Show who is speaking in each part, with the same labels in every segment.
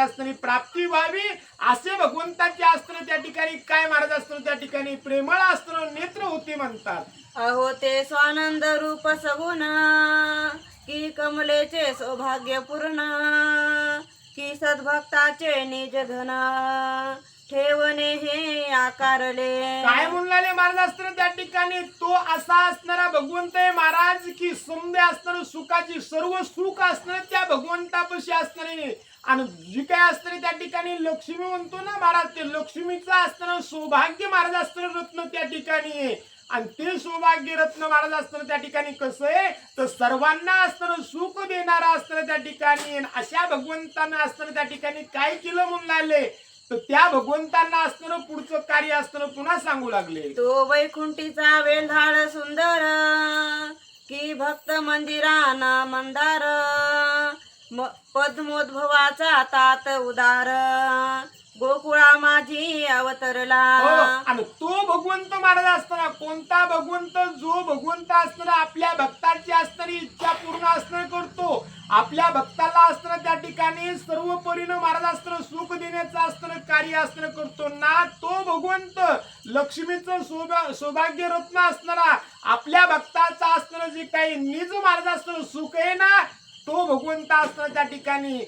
Speaker 1: असताना प्राप्ती व्हावी असे भगवंताचे असताना त्या ठिकाणी काय महाराज असताना त्या ठिकाणी प्रेमळ असताना नेत्र होते म्हणतात.
Speaker 2: अहो ते स्वानंद रूप सगुण की कमलेचे सौभाग्य पूर्ण की सद्भक्ताचे निज धन ठेवणे हे आकारले.
Speaker 1: काय म्हणले महाराज असताना त्या ठिकाणी तो असा असणारा भगवंत आहे महाराज की समजे असणार सुखाची सर्व सुख असणार त्या भगवंतापाशी असणारे आणि जी काय असणारे त्या ठिकाणी लक्ष्मी म्हणतो ना महाराज ते लक्ष्मीचं असणारं सौभाग्य महाराज असणारं रत्न त्या ठिकाणी आहे. आणि ते सौभाग्य रत्न महाराज असताना त्या ठिकाणी कसं आहे तर सर्वांना असणारं सुख देणारा असणारं त्या ठिकाणी अशा भगवंतांना असताना त्या ठिकाणी काय केलं म्हणून लागले तर त्या भगवंतांना असणारं पुढचं कार्य असणारं पुन्हा सांगू लागले.
Speaker 2: तो वैकुंठीचा वेल्हाळ सुंदर की भक्त मंदिराना मंदार पद्मोद्भवाचा तात उदार गोकुळा माझी अवतरला.
Speaker 1: आणि तो भगवंत महाराज असताना कोणता भगवंत जो भगवंत असणारा आपल्या भक्ताची असणारी इच्छा पूर्ण असणं करतो आपल्या भक्ताला असताना त्या ठिकाणी सर्व परीनं महाराज असताना सुख देण्याचं असणारं कार्य असणं करतो ना तो भगवंत लक्ष्मीचं सौभाग्य रत्न असणारा आपल्या भक्ताचा असणारं जे काही निज महाराज असणारं सुख आहे ना तो भगवंत असताना त्या ठिकाणी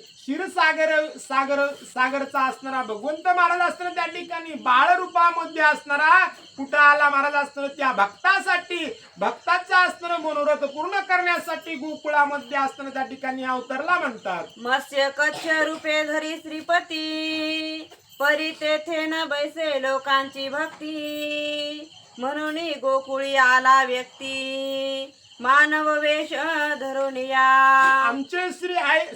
Speaker 1: सागरचा असणारा भगवंत महाराज असताना त्या ठिकाणी बाळ रूपामध्ये असणारा कुठं आला महाराज असताना त्या भक्तासाठी भक्ताचा असणारं मनोरथ पूर्ण करण्यासाठी गोकुळामध्ये असताना त्या ठिकाणी अवतरला म्हणतात.
Speaker 2: मत्स्य कच्छ रूपे धरी श्रीपती परी तेथे न बैसे लोकांची भक्ती म्हणून गोकुळी आला व्यक्ती मानव वेश धरून या.
Speaker 1: आमचे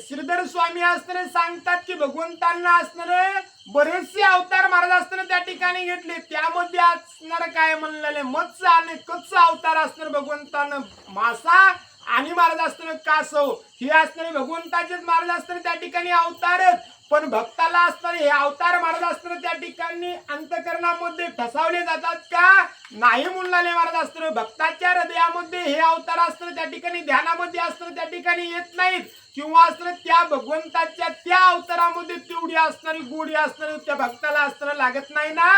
Speaker 1: श्रीधर स्वामी असणारे सांगतात की भगवंतांना असणारे बरेचसे अवतार महाराज असताना त्या ठिकाणी घेतले त्यामध्ये असणार काय म्हणलेले मत्स्य आणि कच्छ अवतार असणार भगवंतानं मासा आणि महाराज असताना कासव हे असणारे भगवंताचेच महाराज असताना त्या ठिकाणी अवतारच पण भक्ताला असणारे हे अवतार महाराज असताना त्या ठिकाणी अंतकरणामध्ये ठसावले जातात का नाही म्हणले महाराज असताना भक्ताच्या हृदयामध्ये हे अवतार असताना त्या ठिकाणी ध्यानामध्ये असताना त्या ठिकाणी येत नाहीत किंवा असताना त्या भगवंताच्या त्या अवतारामध्ये तेवढी असणारी गोडी असणारी त्या भक्ताला असताना लागत नाही ना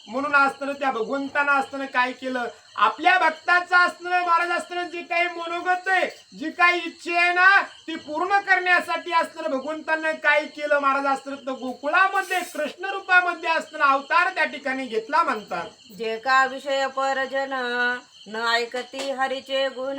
Speaker 1: म्हणून असताना त्या भगवंतानं असताना काय केलं आपल्या भक्ताचं असणारं महाराज असताना जे काही मनोगत आहे जी काही इच्छा आहे ना ती पूर्ण करण्यासाठी असणारं भगवंतानं काय केलं महाराज असताना गोकुळामध्ये कृष्ण रूपामध्ये असताना अवतार त्या ठिकाणी घेतला म्हणतात.
Speaker 2: जे का विषय परजन न ऐकती हरीचे गुण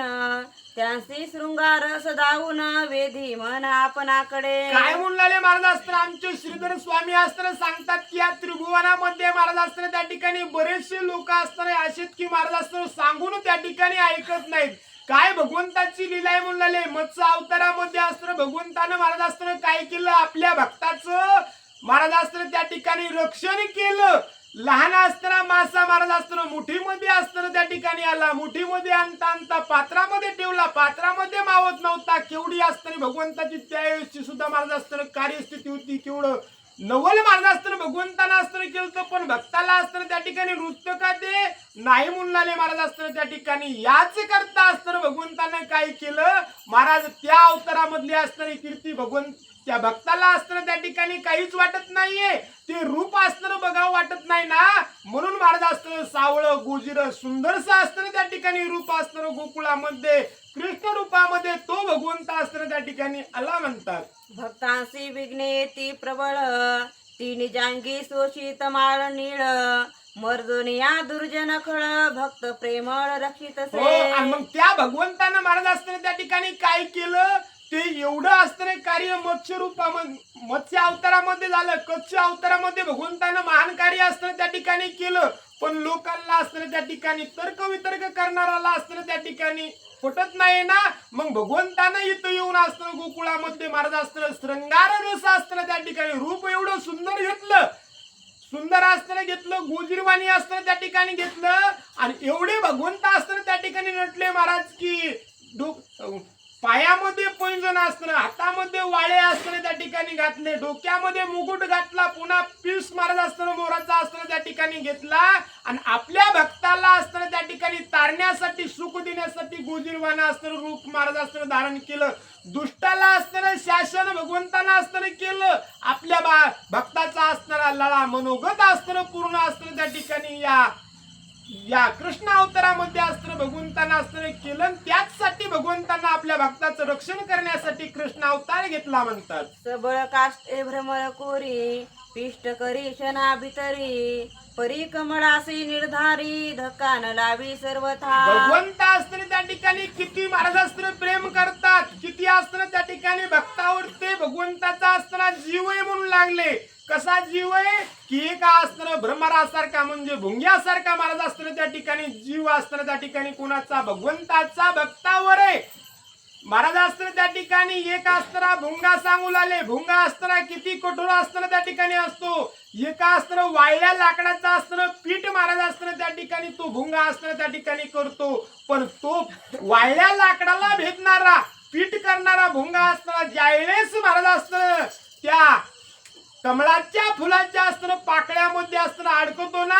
Speaker 2: त्यांसी शृंगार सदावून वेधी मन आपणाकडे.
Speaker 1: काय म्हणले महाराज असताना आमचे श्रीधर स्वामी असताना सांगतात की या त्रिभुवनामध्ये महाराज असताना त्या ठिकाणी बरेचसे लोक असणारे असेच की महाराज असताना सांगून त्या ठिकाणी ऐकत नाहीत. काय भगवंताची लीला आहे म्हणले मत्स्य अवतारामध्ये असताना भगवंतानं महाराज असताना काय केलं आपल्या भक्ताचं महाराज असताना त्या ठिकाणी रक्षण केलं. लहान असताना मासा महाराज असताना मुठीमध्ये असताना त्या ठिकाणी आला मुठीमध्ये आणता आणता पात्रामध्ये ठेवला पात्रामध्ये मावत नव्हता केवढी असताना भगवंताची त्यावेळेसची सुद्धा महाराज असताना कार्यस्थिती होती केवढं नवल महाराज असताना भगवंताना असताना केलं पण भक्ताला असताना त्या ठिकाणी नृत्य का ते नाही म्हणले महाराज असताना त्या ठिकाणी याच करता असताना भगवंतानं काय केलं महाराज त्या अवतारामधली असणारी कीर्ती भगवंत त्या भक्ताला असताना त्या ठिकाणी काहीच वाटत नाहीये ते रूप असणारं बघावं वाटत नाही ना म्हणून महाराज असताना सावळं गोजिर सुंदरसं असताना त्या ठिकाणी रूप असणारं गोकुळामध्ये कृष्ण रूपामध्ये तो भगवंत असताना त्या ठिकाणी आला म्हणतात.
Speaker 2: भक्तांसी विघ्ने ती प्रबळ ती निजांगी शोषित माळ नीळ मर्दोनिया दुर्जन खळ भक्त प्रेमळ रक्षित से.
Speaker 1: मग त्या भगवंतानं महाराज असताना त्या ठिकाणी काय केलं ते एवढं असताना कार्य मत्स्य रूपामध्ये मत्स्य अवतारामध्ये झालं कच्छ अवतारामध्ये भगवंतानं महान कार्य असताना त्या ठिकाणी केलं पण लोकांना असताना त्या ठिकाणी तर्क वितर्क करणाराला असताना त्या ठिकाणी पटत नाही ना मग भगवंतानं इथं येऊन असताना गोकुळामध्ये महाराज असताना श्रृंगार रस असताना त्या ठिकाणी रूप एवढं सुंदर घेतलं सुंदर असताना घेतलं गोजीरवाणी असताना त्या ठिकाणी घेतलं आणि एवढे भगवंत असताना त्या ठिकाणी नटले महाराज की पायामध्ये पैंजण असणं, हातामध्ये वाळे असणं त्या ठिकाणी घातले, डोक्यामध्ये मुकुट घातला, पुन्हा पीस महाराज असताना मोराचा असताना त्या ठिकाणी घेतला आणि आपल्या भक्ताला असताना त्या ठिकाणी तारण्यासाठी सुख देण्यासाठी गोजीरवाना असताना रूप महाराज असताना धारण केलं. दुष्टाला असताना शासन भगवंताना असताना केलं. आपल्या भक्ताचा असणारा लळा मनोगत असताना पूर्ण असताना त्या ठिकाणी या कृष्ण अवतारामध्ये असताना भगवंतांना असताना केलं आणि त्याचसाठी भगवंतांना आपल्या भक्ताचं रक्षण करण्यासाठी कृष्ण अवतार घेतला म्हणतात.
Speaker 2: सबळ काष्टे भ्रमर कोरी पिष्ट करी क्षणा भितरी परी कमळासी निर्धारी धक्का न लावी सर्वथा.
Speaker 1: भगवंत असताना त्या ठिकाणी किती महाराज असताना प्रेम करतात, किती असताना त्या ठिकाणी भक्तावर ते भगवंताचा असताना जीव आहे म्हणून लागले. कसा जीव आहे की एक असताना भ्रमरासारखा म्हणजे भुंग्यासारखा महाराज असताना त्या ठिकाणी जीव असताना त्या ठिकाणी कुणाचा भगवंताचा भक्तावर आहे. महाराज असताना त्या ठिकाणी एक असताना भुंगा सांगू लागले. भुंगा असताना किती कठोर असताना त्या ठिकाणी असतो. एका असताना वाळल्या लाकडाचा असताना पीठ महाराज असताना त्या ठिकाणी तो भुंगा असताना त्या ठिकाणी करतो. पण तो वाळल्या लाकडाला भेदणारा पीठ करणारा भुंगा असताना ज्यावेळेस महाराज असताना त्या कमळाच्या फुलाच्या असताना पाकळ्यामध्ये असताना अडकतो ना,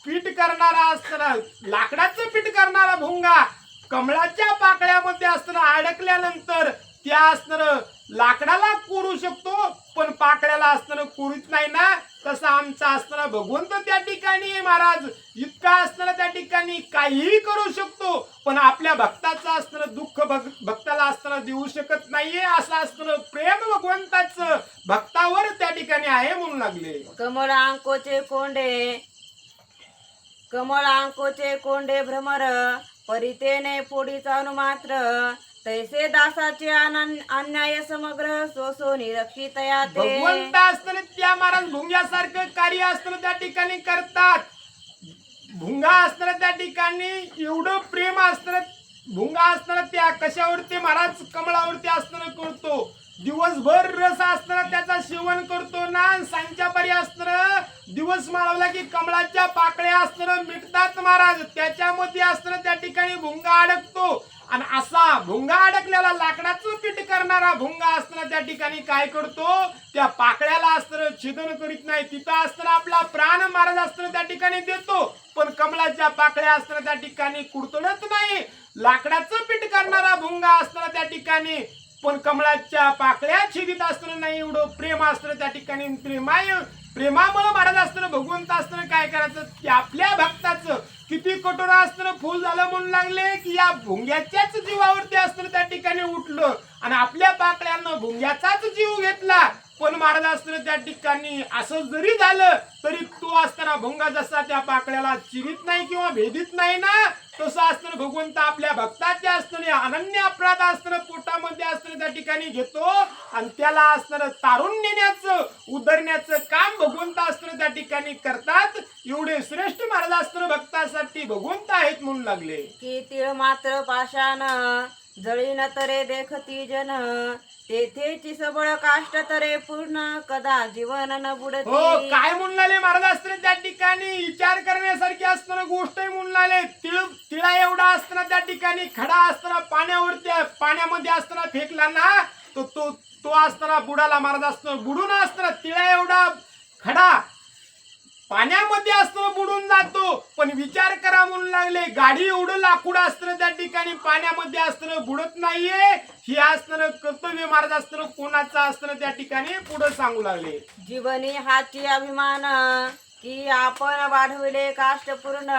Speaker 1: पीठ करणारा असताना लाकडाचं पीठ करणारा भुंगा कमळाच्या पाकळ्यामध्ये असताना अडकल्यानंतर त्या असणार लाकडाला कोरू शकतो पण पाकळ्याला असताना कोरीत नाही ना. तसं आमचा असताना भगवंत त्या ठिकाणी महाराज इतका असताना त्या ठिकाणी काहीही करू शकतो पण आपल्या भक्ताचं असताना दुःख भक्ताला असताना देऊ शकत नाहीये. असं असताना प्रेम भगवंताचं भक्तावर त्या ठिकाणी आहे म्हणून लागले.
Speaker 2: कमळ अंकोचे कोंडे भ्रमर परितेने फोडी चालू मात्र तैसे दासाचे अन्याय समग्र सोसो निरक्षितया ते.
Speaker 1: भगवंत असताना त्या महाराज भुंग्यासारखं कार्य असताना त्या ठिकाणी करतात. भुंगा असताना त्या ठिकाणी एवढं प्रेम असताना भुंगा असताना त्या कशावरती महाराज कमळावरती असताना करतो. दिवसभर रस असताना त्याचा सेवन करतो ना. सांच्या परी असताना दिवस माळवला की कमळाच्या पाकळ्या असताना मिटतात महाराज. त्याच्यामध्ये असताना त्या ठिकाणी भुंगा अडकतो आणि असा भुंगा अडकलेला लाकडाचं पीठ करणारा भुंगा असताना त्या ठिकाणी काय करतो, त्या पाकळ्याला असताना छेदन करीत नाही. तिथं असताना आपला प्राण महाराज असताना त्या ठिकाणी देतो पण कमळाच्या पाकळ्या असताना त्या ठिकाणी कुडतडत नाही. लाकडाचं पीठ करणारा भुंगा असताना त्या ठिकाणी पण कमळाच्या पाकळ्या छेदित असताना नाही. एवढं प्रेम असताना त्या ठिकाणी प्रेमामुळे महाराज असताना भगवंत असताना काय करायचं की आपल्या भक्ताचं किती कठोर असताना फुल झालं म्हणून लागले की या भुंग्याच्याच जीवावरती असताना त्या ठिकाणी उठलं आणि आपल्या पाकळ्यानं भुंग्याचाच जीव घेतला. पण महाराज असताना त्या ठिकाणी असं जरी झालं तरी तो असताना भुंगा जसा त्या पाकळ्याला चिरीत नाही किंवा भेदित नाही ना, तसं असताना भगवंत आपल्या भक्ताच्या असताना अनन्य अपराध असताना पोटामध्ये असताना त्या ठिकाणी घेतो आणि त्याला असताना तारून नेण्याचं उद्धरण्याचं काम भगवंत असताना त्या ठिकाणी करतात. एवढे श्रेष्ठ महाराज असताना भक्तासाठी भगवंत आहेत म्हणून लागले.
Speaker 2: की तीळ मात्र पाषाण जळीन तरे देखती जन तेथेची सबळ काष्ट तरे पूर्ण कदा जीवन न
Speaker 1: हो
Speaker 2: बुडती.
Speaker 1: काय म्हणून लागले महाराज असताना त्या ठिकाणी विचार करण्यासारखी असताना गोष्ट म्हणून लागले. तिळा एवढा असताना त्या ठिकाणी खडा असताना पाण्यामध्ये असताना फेकला ना तो असताना बुडाला महाराज असताना बुडून असताना तिळा एवढा खडा पाण्यामध्ये असताना बुडून जातो. पण विचार करा म्हणून लागले गाडी एवढं लाकूड असताना त्या ठिकाणी पाण्यामध्ये असताना बुडत नाहीये. हे असताना कर्तव्य महाराज असताना कोणाचा असताना त्या ठिकाणी पुढे सांगू लागले.
Speaker 2: जीवनी हाची अभिमान की आपण वाढविले काष्ट पूर्ण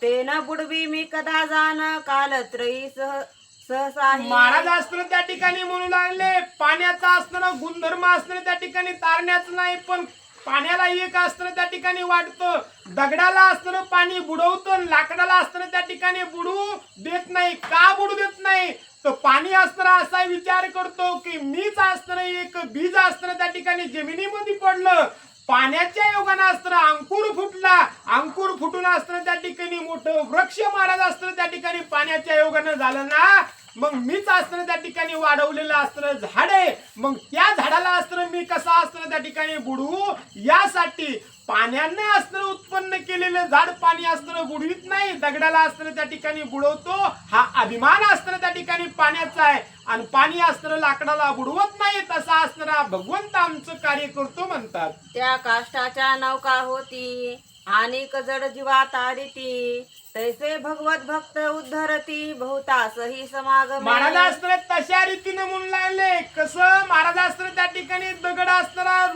Speaker 2: ते न बुडवी मी कदा जाण कालत्रयी सहसाही.
Speaker 1: महाराज असताना त्या ठिकाणी म्हणू लागले पाण्याचा असताना गुणधर्म असताना त्या ठिकाणी तारण्याचं नाही पण पाण्याला एक असताना त्या ठिकाणी वाटतं. दगडाला असताना पाणी बुडवतं लाकडाला असताना त्या ठिकाणी बुडू देत नाही. का बुडू देत नाही तर पाणी असताना असा विचार करतो की मीच असताना एक बीज असताना त्या ठिकाणी जमिनीमध्ये पडलं. पाण्याच्या योगाने असताना अंकुर फुटला. अंकुर फुटून असताना त्या ठिकाणी मोठं वृक्ष महाराज असताना त्या ठिकाणी पाण्याच्या योगाने झालं ना. मग मीच असताना त्या ठिकाणी वाढवलेलं असताना झाड आहे, मग त्या झाडाला असताना मी कसा असताना त्या ठिकाणी बुडवू, यासाठी पाण्याने असताना उत्पन्न केलेलं झाड पाणी असताना बुडवीत नाही, दगडाला असताना त्या ठिकाणी बुडवतो. हा अभिमान असताना त्या ठिकाणी पाण्याचा आहे, आणि पाणी असताना लाकडाला बुडवत नाही. तसा असताना भगवंत आमचं कार्य करतो म्हणतात.
Speaker 2: त्या काष्टाच्या नौका होती आणि कजड जीवा तारिती, तैसे भगवत भक्त उद्धरती बहुतासही समागमे.
Speaker 1: महाराज असताना तशा रीतीने म्हणून लागले. कसं महाराज असताना त्या ठिकाणी दगड असताना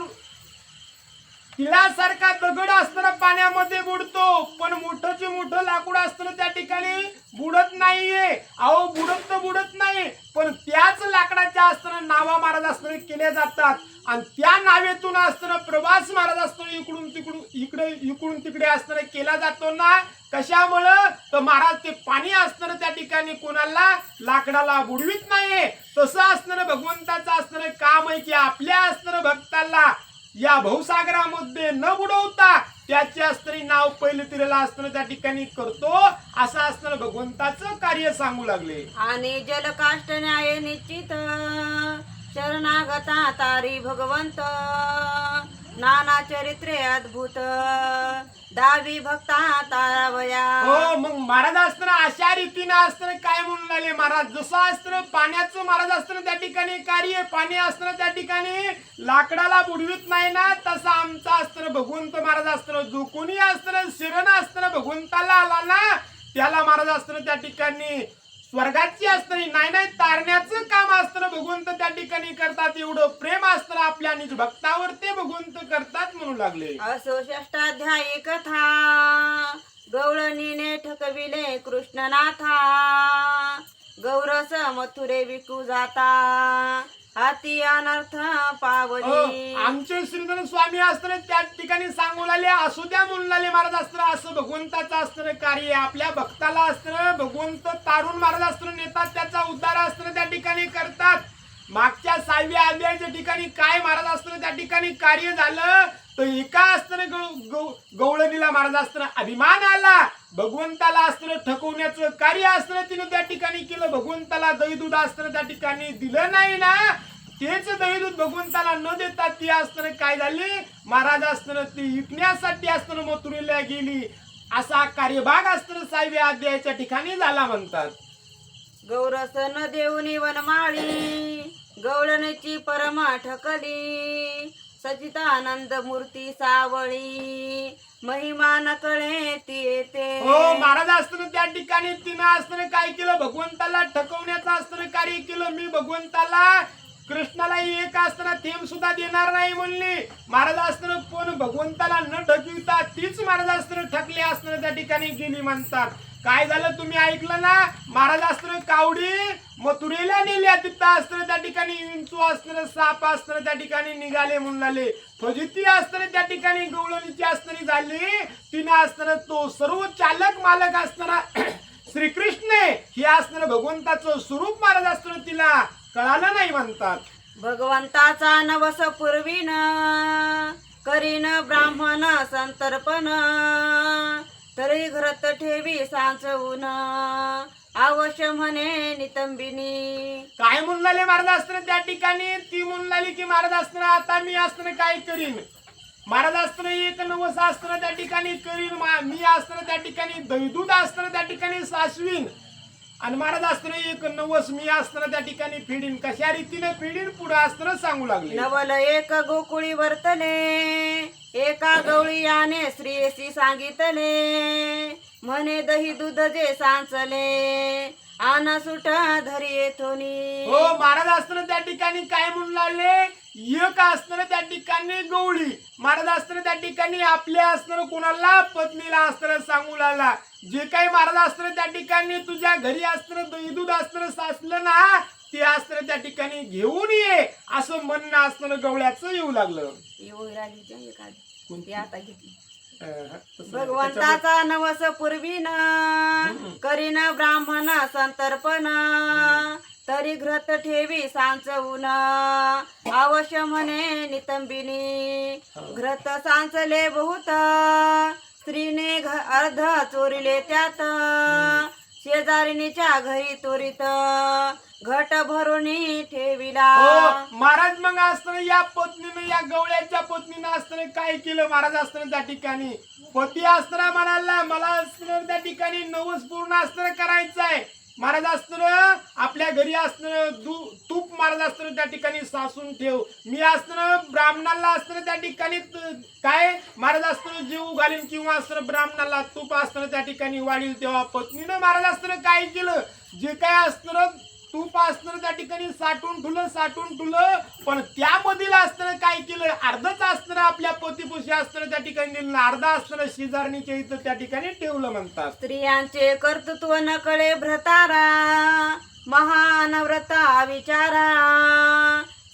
Speaker 1: तिळासारखा दगड असताना पाण्यामध्ये बुडतो, पण मोठंचे मोठं लाकूड असताना त्या ठिकाणी बुडत नाहीये. अहो बुडत नाही, पण त्याच लाकडाच्या असताना नावा महाराज असताना केल्या जातात, आणि त्या नावेतून असताना प्रवास महाराज असताना इकडून तिकडे असताना केला जातो ना. कशामुळं तर महाराज ते पाणी असताना त्या ठिकाणी कोणाला लाकडाला बुडवीत नाहीये. तसं असताना भगवंताचं असताना काम आहे की आपल्या असताना भक्ताला या भवसागरामध्ये न बुडवता त्याची असताना नाव पहिले तिरेला असताना त्या ठिकाणी करतो. असं असताना भगवंताचं कार्य सांगू लागले.
Speaker 2: आणि जलकाष्ट न्याय निश्चित शरणागता तारी भगवंत, नाना चरित्रे अद्भुत दावी भक्ता तारावया.
Speaker 1: हो, मग महाराज असताना अशा रीतीने असताना काय म्हणून आले महाराज, जसं असताना पाण्याचं महाराज असताना त्या ठिकाणी कार्य, पाणी असताना त्या ठिकाणी लाकडाला बुडवीत नाही ना, तसं आमचा असताना भगवंत महाराज असताना जो कोणी असताना शरण असताना भगवंताला आला ना, त्याला महाराज असताना त्या ठिकाणी स्वर्गाची असताना नाही तारण्याचं काम असताना भगवंत त्या ठिकाणी करतात. एवढं प्रेम असताना आपल्या निज भक्तावर ते भगवंत करतात म्हणू लागले.
Speaker 2: असो षष्टाध्यायी कथा गवळणीने ठकविले कृष्णनाथा, गौरस मथुरे विकू जाता हाती अनर्थ पावली.
Speaker 1: आमचे श्रीधर स्वामी असताना त्या ठिकाणी सांगू लागले. असू द्या म्हणून लागले महाराज असताना. असं भगवंताचं असताना कार्य आपल्या भक्ताला असताना भगवंत तारून महाराज असताना नेतात, त्याचा उद्धार असताना त्या ठिकाणी करतात. मागच्या 6व्या अध्यायाच्या ठिकाणी काय महाराज असताना त्या ठिकाणी कार्य झालं, तर एका असताना गवळणीला महाराज असताना अभिमान आला, भगवंताला असताना ठकवण्याचं कार्य असताना तिने त्या ठिकाणी केलं. भगवंताला दही दूध असताना त्या ठिकाणी दिलं नाही ना, तेच दही दूध भगवंताला न देता ती असताना काय झाली, महाराज असताना ती विकण्यासाठी असताना मथुरेला गेली. असा कार्यभाग असताना 6व्या अध्यायाच्या ठिकाणी झाला म्हणतात.
Speaker 2: गौरस न देऊनी वनमाळी गवळणीची परमा ठकली, सचितानंद मूर्ती सावळी महिमा न कळे ती येते.
Speaker 1: हो, महाराज असताना त्या ठिकाणी तिनं असताना काय केलं, भगवंताला ठकवण्याचं असताना कार्य केलं. मी भगवंताला कृष्णाला एक असताना थेंब सुद्धा देणार नाही म्हणली. महाराज असताना पण भगवंताला न ठकविता तीच महाराज असताना ठकले असताना त्या ठिकाणी गेली म्हणतात. काय झालं तुम्ही ऐकलं ना, महाराज असताना कावडी मथुरेला नेल्या, तिथं असताना त्या ठिकाणी विंचू असताना साप असताना त्या ठिकाणी निघाले म्हणून आले. फजिती असताना त्या ठिकाणी गवळणीची असताना झाली. तिने असताना तो सर्व चालक मालक असताना श्रीकृष्ण हे असताना भगवंताचं स्वरूप महाराज असताना तिला कळालं नाही म्हणतात.
Speaker 2: भगवंताचा नवस पूर्वीन करीन ब्राह्मण संतर्पण, तरी घरत ठेवी सांचवून अवश्य म्हणे नितंबिनी. काय
Speaker 1: म्हणून लागले महाराज असताना त्या ठिकाणी, ती म्हणून लागली की महाराज असताना आता मी असताना काय करीन, महाराज असताना एक नवस असताना त्या ठिकाणी करीन, मी असताना त्या ठिकाणी दहीदूध असताना त्या ठिकाणी सासवीन, आणि महाराज असताना एक नवस मी असताना त्या ठिकाणी फेडीन. कशा रीतीने फेडीन पुढे असताना सांगू लागले.
Speaker 2: नवल एक गोकुळी वर्तले, एका गवळीयाने श्रीयसी सांगितले, म्हणे दही दूध जे सांचले आना सुट धरी येथोनी.
Speaker 1: हो, महाराज असताना त्या ठिकाणी काय म्हणून लागले, एक असताना त्या ठिकाणी गवळी, महाराज असताना त्या ठिकाणी आपल्या असताना कोणाला पत्नीला असताना सांगू लागला, जे काही महाराज असताना त्या ठिकाणी तुझ्या घरी असताना दही दूध असताना साचलं ना, ते असताना त्या ठिकाणी घेऊन ये असं म्हणणं असताना गवळ्याचं येऊ लागलं.
Speaker 2: आता घेतली. भगवंताचा नवस पूर्वीन करीन ब्राह्मण संतर्पण, तरी घृत ठेवी सांचवून अवश्य म्हणे नितंबिनी. घृत सांचले बहुत स्त्रीने अर्ध चोरिले त्यात, शेजारिणीच्या घरी त्वरित घट भरून ठेविला.
Speaker 1: हो महाराज मग असताना या पत्नीनं या गवळ्याच्या पत्नीनं असताना काय केलं महाराज असताना त्या ठिकाणी पती असताना म्हणाला मला असताना त्या ठिकाणी नवस पूर्ण असताना करायचं आहे. महाराज असताना आपल्या घरी असताना तूप महाराज असताना त्या ठिकाणी सासून ठेव. मी असताना ब्राह्मणाला असताना त्या ठिकाणी काय महाराज असताना जीव घालीन किंवा असताना ब्राह्मणाला तूप असताना त्या ठिकाणी वाढील. तेव्हा पत्नीनं महाराज असताना काय केलं जे काय असताना तूप असताना त्या ठिकाणी साठवून ठुलं पण त्यामधील असताना काय केलं अर्धच असताना आपल्या पतीपुशी असताना त्या ठिकाणी दिलं अर्धा असताना शेजारणीच्या इथं त्या ठिकाणी ठेवलं म्हणतात.
Speaker 2: स्त्रियांचे कर्तृत्व न कळे भ्रतारा महान व्रता विचारा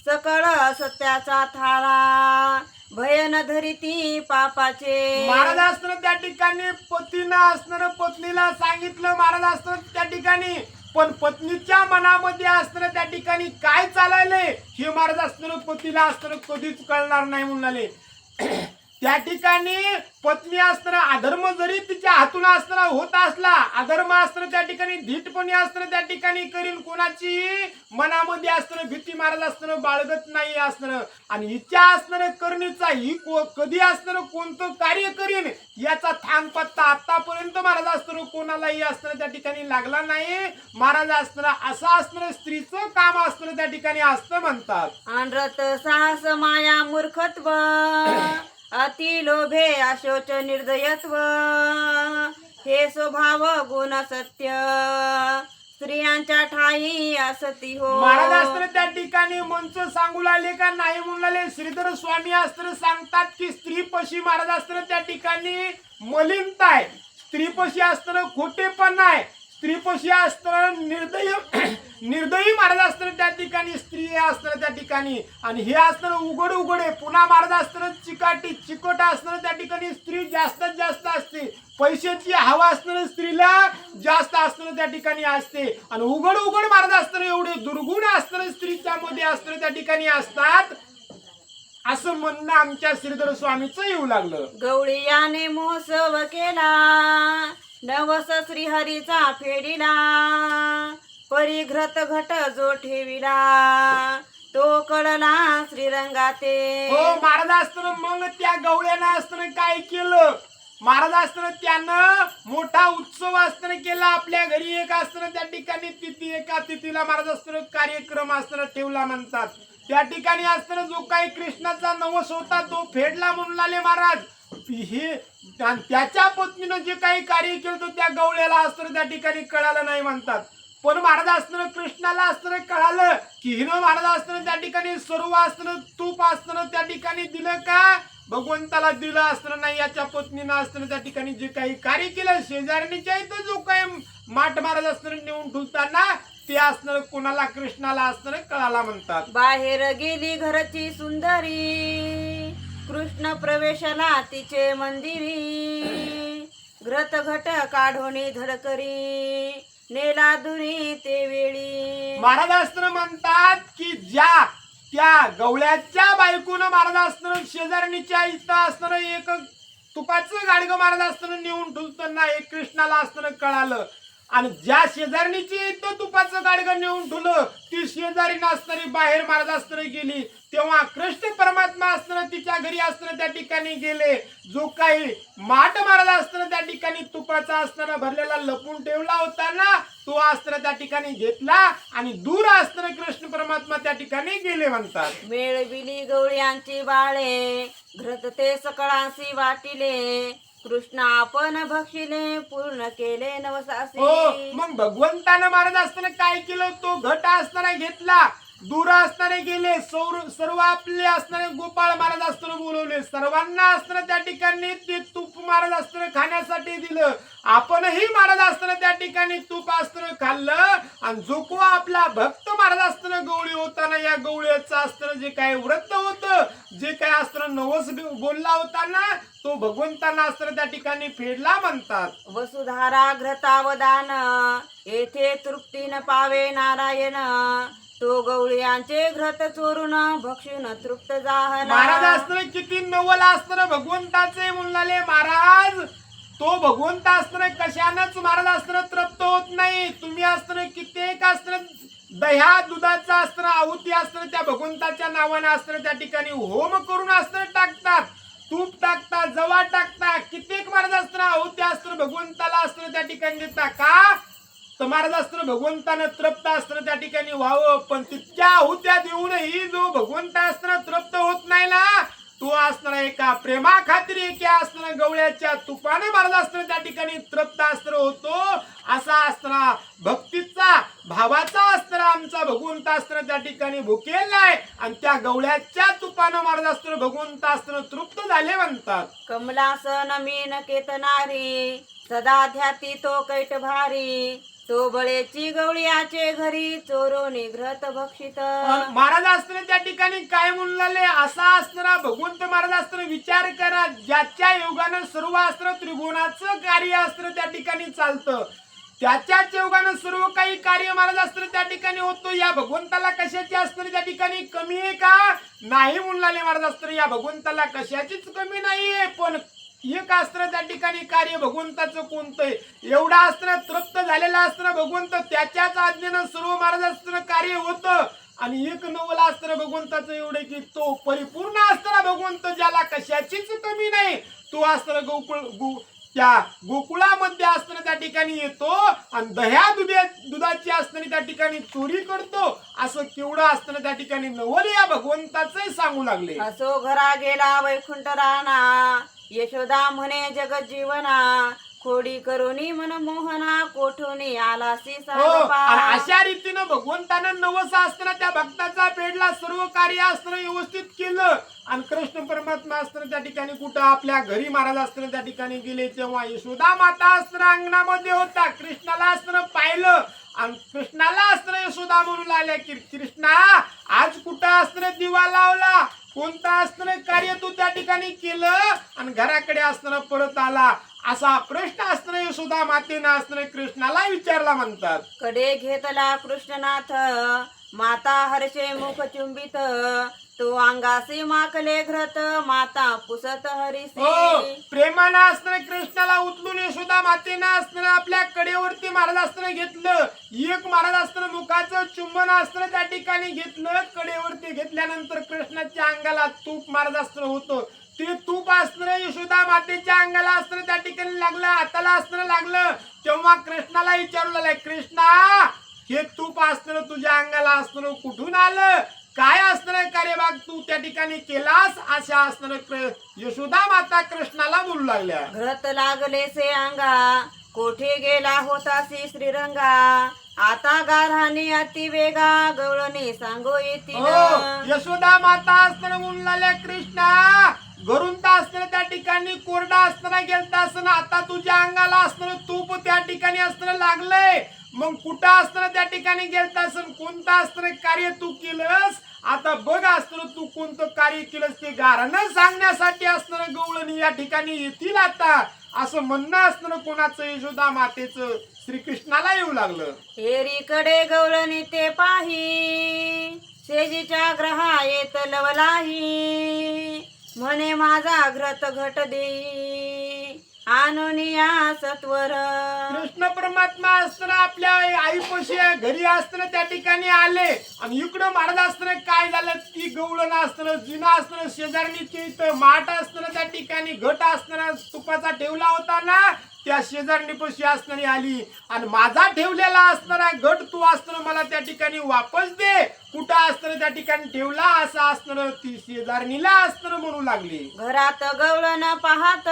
Speaker 2: सकळ सत्याचा थारा भयन धरिती पापाचे.
Speaker 1: महाराज असताना त्या ठिकाणी पतीनं असणार पत्नीला सांगितलं महाराज असताना त्या ठिकाणी पण पत्नीच्या मनामध्ये असताना त्या ठिकाणी काय चाललंय हे महाराज असताना पतीला असताना कधीच कळणार नाही म्हणाले. त्या ठिकाणी पत्नी असताना अधर्म जरी तिच्या हातून असताना होत असला अधर्म असताना त्या ठिकाणी धीटपणे असताना त्या ठिकाणी करील कोणाची मनामध्ये असताना भीती महाराज असताना बाळगत नाही असताना आणि इच्छा असताना करणीचा ही कधी असताना कोणतं कार्य करीन याचा थांग पत्ता आतापर्यंत महाराज असताना कोणालाही असताना त्या ठिकाणी लागला नाही. महाराज असताना असं असताना स्त्रीचं काम असताना त्या ठिकाणी असतं म्हणतात.
Speaker 2: अनरत साहस माया मूर्खत्व अति लोभे अशोच निर्दयत्व हे स्वभाव गुण सत्य स्त्रियांच्या ठाई असती हो.
Speaker 1: महाराज असताना त्या ठिकाणी मंच सांगू लागले का नाही म्हणले श्रीधर स्वामी असताना सांगतात की स्त्रीपशी महाराज असताना त्या ठिकाणी मलिनता आहे स्त्रीपशी असताना खोटेपण आहे स्त्रीपशी असताना निर्दयी महाराज असताना त्या ठिकाणी स्त्री असताना त्या ठिकाणी आणि हे असताना उघडे पुन्हा महाराज असताना चिकट असताना त्या ठिकाणी स्त्री जास्तीत जास्त असते पैशाची हवा असताना स्त्रीला जास्त असताना त्या ठिकाणी असते आणि उघड महाराज असताना एवढे दुर्गुण असताना स्त्रीच्या मध्ये असताना त्या ठिकाणी असतात असं म्हणणं आमच्या श्रीधर स्वामीचं येऊ लागलं.
Speaker 2: गवळी याने महोत्सव केला नवस श्रीहरीचा फेडिला परिघ्रत घट जो ठेविला तो कळला श्रीरंगाते.
Speaker 1: हो महाराज असताना मग त्या गवळ्यानं असताना काय केलं महाराज असताना त्यानं मोठा उत्सव असताना केला आपल्या घरी एक असताना त्या ठिकाणी एका तिथीला महाराज असताना कार्यक्रम असताना ठेवला म्हणतात. त्या ठिकाणी असताना जो काही कृष्णाचा नवस होता तो फेडला म्हणून आले महाराज. हे त्याच्या पत्नीनं जे काही कार्य केलं त्या गवळ्याला असताना त्या ठिकाणी कळालं नाही म्हणतात. पण महाराज असताना कृष्णाला असताना कळालं की हिनं महाराज असताना त्या ठिकाणी सर्व असताना तूप असताना त्या ठिकाणी दिलं का भगवंताला दिलं असताना नाही याच्या पत्नीनं असताना त्या ठिकाणी जे काही कार्य केलं शेजारणीच्या इथं जो काही माठ महाराज असताना नेऊन ठेवताना ते असणार कोणाला कृष्णाला असताना कळाला म्हणतात.
Speaker 2: बाहेर गेली घरची सुंदरी कृष्ण प्रवेशला तिचे मंदिरी घृत घट काढोनी धडकरी नेला दुरी ते वेळी.
Speaker 1: महाराज असताना म्हणतात की ज्या त्या गवळ्याच्या बायकोनं महाराज असताना शेजारणीच्या इथं असताना एक तुपाचं गाडगं महाराज असताना नेऊन ठेवताना एक कृष्णाला असताना कळालं आणि ज्या शेजारणीची इथं तुपाचं गाडगं नेऊन ठेवलं ती शेजारी नसताना बाहेर महाराज असताना गेली तेव्हा कृष्ण परमात्मा असताना तिच्या घरी असताना त्या ठिकाणी गेले. जो काही माठ महाराज असताना त्या ठिकाणी तुपाचा असताना भरलेला लपून ठेवला होता ना तो असताना त्या ठिकाणी घेतला आणि दूर असताना कृष्ण परमात्मा त्या ठिकाणी गेले म्हणतात.
Speaker 2: मेळविली गवळ्यांची बाळे घृत ते सकळांशी वाटिले कृष्ण आपण भक्षिले पूर्ण केले नवसासी.
Speaker 1: हो मग भगवंतानं महाराज असताना काय केलं तो घट असताना घेतला दूर असताना गेले सर्व आपले असणारे गोपाळ महाराज असताना बोलवले सर्वांना असताना त्या ठिकाणी ते तूप महाराज असताना खाण्यासाठी दिलं. आपणही महाराज असताना त्या ठिकाणी तूप असताना खाल्लं आणि जो को आपला भक्त महाराज असताना गवळी होताना या गवळीचं असताना जे काही व्रत होतं जे काही असताना नवस बोलला होता ना तो भगवंतांना असताना त्या ठिकाणी फेडला म्हणतात.
Speaker 2: वसुधारा घृतावदान येथे तृप्तीन पावे नारायण तो गवळ्यांचे घृत चोरून भक्षून तृप्त
Speaker 1: महाराज
Speaker 2: झाला.
Speaker 1: असताना किती नवल असताना भगवंताचे म्हणले महाराज तो भगवंत असताना कशानंच महाराज असताना तृप्त होत नाही. तुम्ही असताना कित्येक असताना दह्या दुधाचा असताना आहुती असताना त्या भगवंताच्या नावाने असताना त्या ठिकाणी होम करून असताना टाकतात, तूप टाकतात, जवा टाकतात, कित्येक महाराज असताना आहुती असताना भगवंताला असताना त्या ठिकाणी देता का तर महाराज असताना भगवंतानं तृप्त असताना त्या ठिकाणी व्हावं. पण तितक्या आहुत्या देऊनही जो भगवंत असताना तृप्त होत नाही ना, तो असताना एका प्रेमा खात्री एका असताना गवळ्याच्या तुपाने महाराज असताना त्या ठिकाणी तृप्त असताना होतो. असा असताना भक्तीचा भावाचा असताना आमचा भगवंत असताना त्या ठिकाणी भुकेला आहे आणि त्या गवळ्याच्या तुपानं महाराज असताना भगवंत असताना तृप्त झाले म्हणतात.
Speaker 2: कमलासन मीन केतनारी सदा ध्याती तो कैट भारी तो बळेची गवळीयाचे घरी चोरो निघ्रत भक्षित.
Speaker 1: महाराज असताना त्या ठिकाणी काय म्हणले असा असताना भगवंत महाराज असताना विचार करा, ज्याच्या योगानं सर्व असताना त्रिगुणाचं कार्य असताना त्या ठिकाणी चालतं, त्याच्याच योगानं सर्व काही कार्य महाराज असताना त्या ठिकाणी होतो. या भगवंताला कशाची असताना त्या ठिकाणी कमी आहे का नाही म्हणले महाराज असताना या भगवंताला कशाचीच कमी नाहीये. पण एक असताना त्या ठिकाणी कार्य भगवंताचं कोणतं एवढा असताना तृप्त झालेला असताना भगवंत त्याच्याच आज्ञेनं सर्व महाराज असताना कार्य होतं. आणि एक नवला असताना भगवंताचं एवढे की तो परिपूर्ण असताना भगवंत ज्याला कशाचीच कमी नाही, तो असताना त्या गोकुळामध्ये असताना त्या ठिकाणी येतो आणि दह्या दुधाची असताना त्या ठिकाणी चोरी करतो. असं केवढं असताना त्या ठिकाणी नवल या भगवंताचं सांगू लागले.
Speaker 2: असो घरा गेला वैकुंठ राणा यशोदा म्हणे जगत जीवना खोडी करुनी मन मोहना कोठोनी आलासी
Speaker 1: आणि
Speaker 2: सानपा.
Speaker 1: अशा रीतीनं भगवंतानं नवस असताना त्या भक्ताचा पेडला सर्व कार्य असताना व्यवस्थित केलं. आणि कृष्ण परमात्मा असताना त्या ठिकाणी कुठं आपल्या घरी महाराज असताना त्या ठिकाणी गेले तेव्हा यशोदा माता असताना अंगणामध्ये होता. कृष्णाला असताना पाहिलं आणि कृष्णाला असताना यशोदा म्हणू लागल्या की कृष्णा आज कुठं असताना दिवा लावला, कोणतं असताना कार्य तू त्या ठिकाणी केलं आणि घराकडे असताना परत आला. असा प्रश्न असताना यशोदा मातेनं असताना कृष्णाला विचारला म्हणतात.
Speaker 2: कडे घेतला कृष्णनाथ माता हर्षे मुख चुंबित तो अंगासी माकले घ्रत माता पुसत हरिसी.
Speaker 1: प्रेमानं असताना कृष्णाला उचलून यशोदा मातेनं असताना आपल्या कडेवरती महाराज असताना घेतलं. एक महाराज असताना मुखाचं चुंबन असताना त्या ठिकाणी घेतलं. कडेवरती घेतल्यानंतर कृष्णाच्या अंगाला तूप महाराज असताना होतं. ते तूप असताना यशोदा मातेच्या अंगाला असताना त्या ठिकाणी लागलं, हाताला असताना लागलं. तेव्हा कृष्णाला विचारू लागला कृष्णा हे तूप असताना तुझ्या अंगाला असताना कुठून आलं, काय असताना कार्यभाग तू त्या ठिकाणी केलास. अशा असताना यशोदा माता कृष्णाला बोलू लागल्या.
Speaker 2: घ्रत लागले से अंगा कोठे गेला होतासी श्रीरंगा आता गारहाने अति वेगा गवळणी सांगो येतील.
Speaker 1: यशोदा माता असताना बोलू लागल्या कृष्णा घरून तर असताना त्या ठिकाणी कोरडा असताना गेलता असताना आता तुझ्या अंगाला असताना तूप त्या ठिकाणी असताना लागलंय. मग कुठं असताना त्या ठिकाणी गेलता असं कोणतं असताना कार्य तू केलंस. आता बघ असताना तू कोणतं कार्य केलंस ते गारानं सांगण्यासाठी असताना गवळणी या ठिकाणी येतील आता असं म्हणणं असताना कोणाचं यशोदा मातेचं श्रीकृष्णाला येऊ लागलं.
Speaker 2: एरीकडे गवळणी ते पाही सेजीच्या ग्रहा येत लवलाही म्हणे माझा घ्रत घट देई आणुनिया सत्वर.
Speaker 1: कृष्ण परमात्मा असताना आपल्या आईपाशी घरी असताना त्या ठिकाणी आले आणि इकडं महाराज असताना काय झालं ती गवळण असताना जिना असताना शेजारणीची इथं माठ असताना त्या ठिकाणी घट असताना तुपाचा ठेवला होता ना त्या शेजारणीपाशी असताना आली आणि माझा ठेवलेला असणारा घट तू असताना मला त्या ठिकाणी वापस दे. कुठं असताना त्या ठिकाणी ठेवला असं असताना ती शेजारणीला असताना म्हणू लागली.
Speaker 2: घरात गवळण पाहत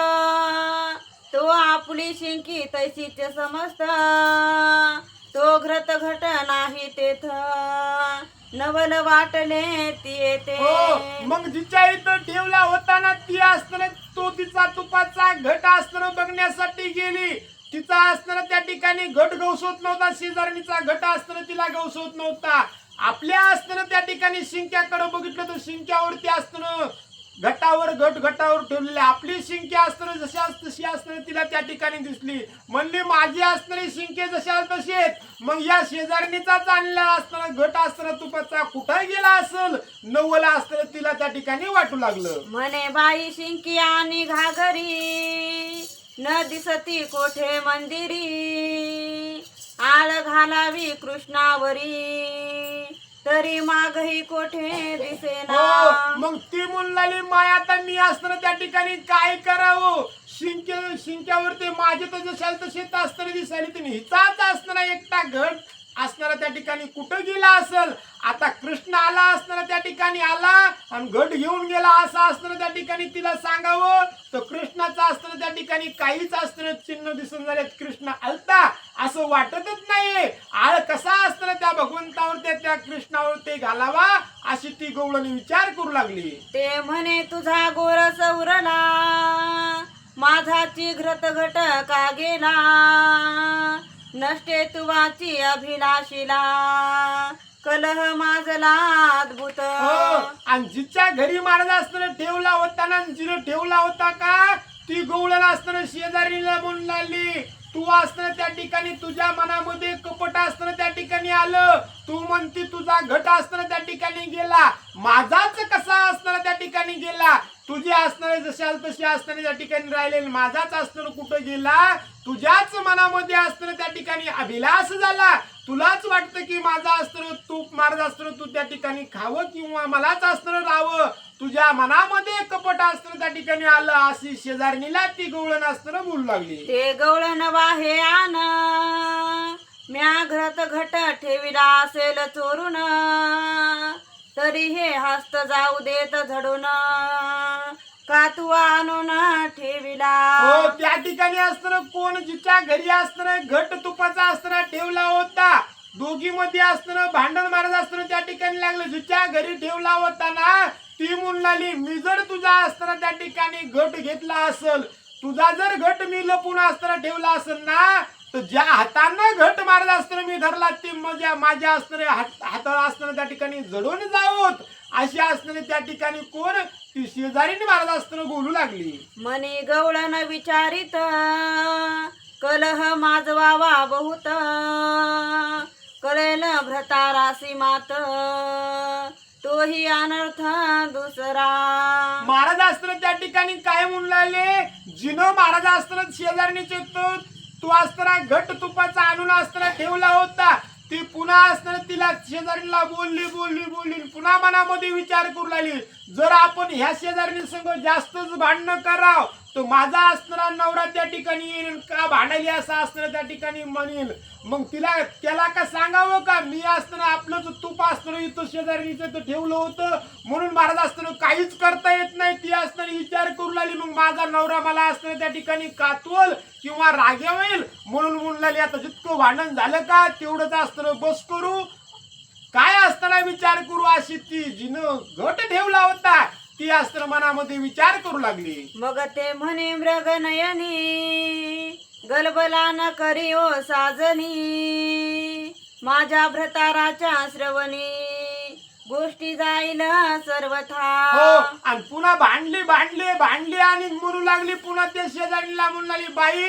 Speaker 2: तो आपली शिंकी तैसीच समजत तो घ्रत घट नाही तेथ नवल वाटले ती येते.
Speaker 1: मग जिच्या इथं ठेवला होता ना ती असताना तो तिचा तुपाचा घट असताना बघण्यासाठी गेली. तिचा असताना त्या ठिकाणी घट गवसवत नव्हता, शेजारणीचा घट असताना तिला गवसवत नव्हता. आपल्या असताना त्या ठिकाणी शिंक्याकडे बघितलं तर शिंक्यावरती असताना घटावर घटावर ठेवलेली आपली शिंक्या असताना जशा तशी असताना तिला त्या ठिकाणी दिसली. म्हणली माझी असणारी शिंके जशा तशी आहेत. मग या शेजारणीचाच आणलेला असताना घट असताना तुपाचा कुठं गेला असेल नवला असताना तिला त्या ठिकाणी वाटू लागलं.
Speaker 2: म्हणे बाई शिंकी आणि घागरी न दिसती कोठे मंदिरी आळ घालावी कृष्णावरी तरी मागही कोठे दिसेना.
Speaker 1: हो मग ती म्हणलाली माय आता मी असताना त्या ठिकाणी काय करावं शिंक्यावरती माझे तर जशाल तसे असताना दिसायला तिने हिचाच असणारा एकटा घट असणारा त्या ठिकाणी कुठं गेला असेल. आता कृष्ण आला असताना त्या ठिकाणी आला आणि घट घेऊन गेला असं असताना त्या ठिकाणी तिला सांगावं तर कृष्णाचं असताना त्या ठिकाणी काहीच असताना चिन्ह दिसून झाले. कृष्ण आलता असं वाटतच नाहीये. आळ कसा असताना त्या भगवंतावर त्या कृष्णावर ते घालावा अशी ती गवळणी विचार करू लागली.
Speaker 2: ते म्हणे तुझा गोरस उरला माझाची घृत घट का गेला नष्टे तुवाची अभिलाषीला कलह माझला अद्भुत.
Speaker 1: आणि जिच्या घरी महाराज असताना ठेवला होता ना जिने ठेवला होता का ती गवळण असताना शेजारीला म्हणून लागली तू असताना त्या ठिकाणी तुझ्या मनामध्ये कपट असताना त्या ठिकाणी आलं. तू म्हणती तुझा घट असताना त्या ठिकाणी गेला माझाच कसा असताना त्या ठिकाणी गेला. तुझे असणारे जशाल तसे असताना त्या ठिकाणी राहिले माझाच असताना कुठं गेला. तुझ्याच मनामध्ये असताना त्या ठिकाणी अभिलाष झाला. तुलाच वाटतं की माझा अस्त्र तू महाराज अस्त्र तू त्या ठिकाणी खावं किंवा मलाच अस्त्र राहावं. तुझ्या मनामध्ये कपट अस्त्र त्या ठिकाणी आलं अशी शेजारणीला ती गवळण अस्त्र बोलू लागली.
Speaker 2: ते गवळण वाहे आन म्या घरात घट ठेविला असेल चोरून तरी हे हस्त जाऊ देत झडून का तू आणून ठेविला.
Speaker 1: हो त्या ठिकाणी असताना कोण जिच्या घरी असताना घट तुपाचा असताना ठेवला होता दोघी मध्ये असताना भांडण महाराज असताना त्या ठिकाणी लागलं. जिच्या घरी ठेवला होता ना ती म्हणलाली मी जर तुझा असताना त्या ठिकाणी घट घेतला असेल तुझा जर घट मी लपून असताना ठेवला असेल ना तर ज्या हातानं घट महाराज असताना मी धरला ती माझ्या असणारे हात असताना त्या ठिकाणी जडून जावोत अशी असणारे त्या ठिकाणी कोण ती शेजारीने महाराज असताना बोलू लागली.
Speaker 2: मनी गवळण विचारित कलह माजवावा बहुत कळेल भ्रतारासी मात तोही अनर्थ दुसरा.
Speaker 1: महाराज असताना त्या ठिकाणी काय म्हणून लागले जिनं महाराज असताना शेजारणीचे तू असताना घट तुपाचा आणून असताना ठेवला होता ती पुन्हा असताना तिला शेजारीला बोलली पुन्हा मनामध्ये विचार करू लागली जर आपण ह्या शेजारी संग जास्तच भांडणं कराव तर माझा असणारा नवरा त्या ठिकाणी येईल का भांडायली असं असताना त्या ठिकाणी म्हणेल. मग त्याला का सांगावं का मी असताना आपलं जो तूप असताना इथं शेजारीचं ठेवलं होतं म्हणून महाराज असताना काहीच करता येत नाही. ती असताना विचार करू लागली मग माझा नवरा मला असताना त्या ठिकाणी कातवल किंवा रागेवेल म्हणून म्हणलाली आता जितकं भांडण झालं का तेवढंच असताना बस करू काय असताना विचार करू अशी ती जिनं घट ठेवला होता ती असताना मनामध्ये विचार करू लागली.
Speaker 2: मग ते म्हणे मृग नयनी गलबला न करी ओ साजनी माझ्या भ्रताराच्या श्रवणी गोष्टी जाईल सर्वथा.
Speaker 1: हो आणि पुन्हा भांडली आणि म्हणू लागली पुन्हा त्या शेजारीला म्हणून लागली बाई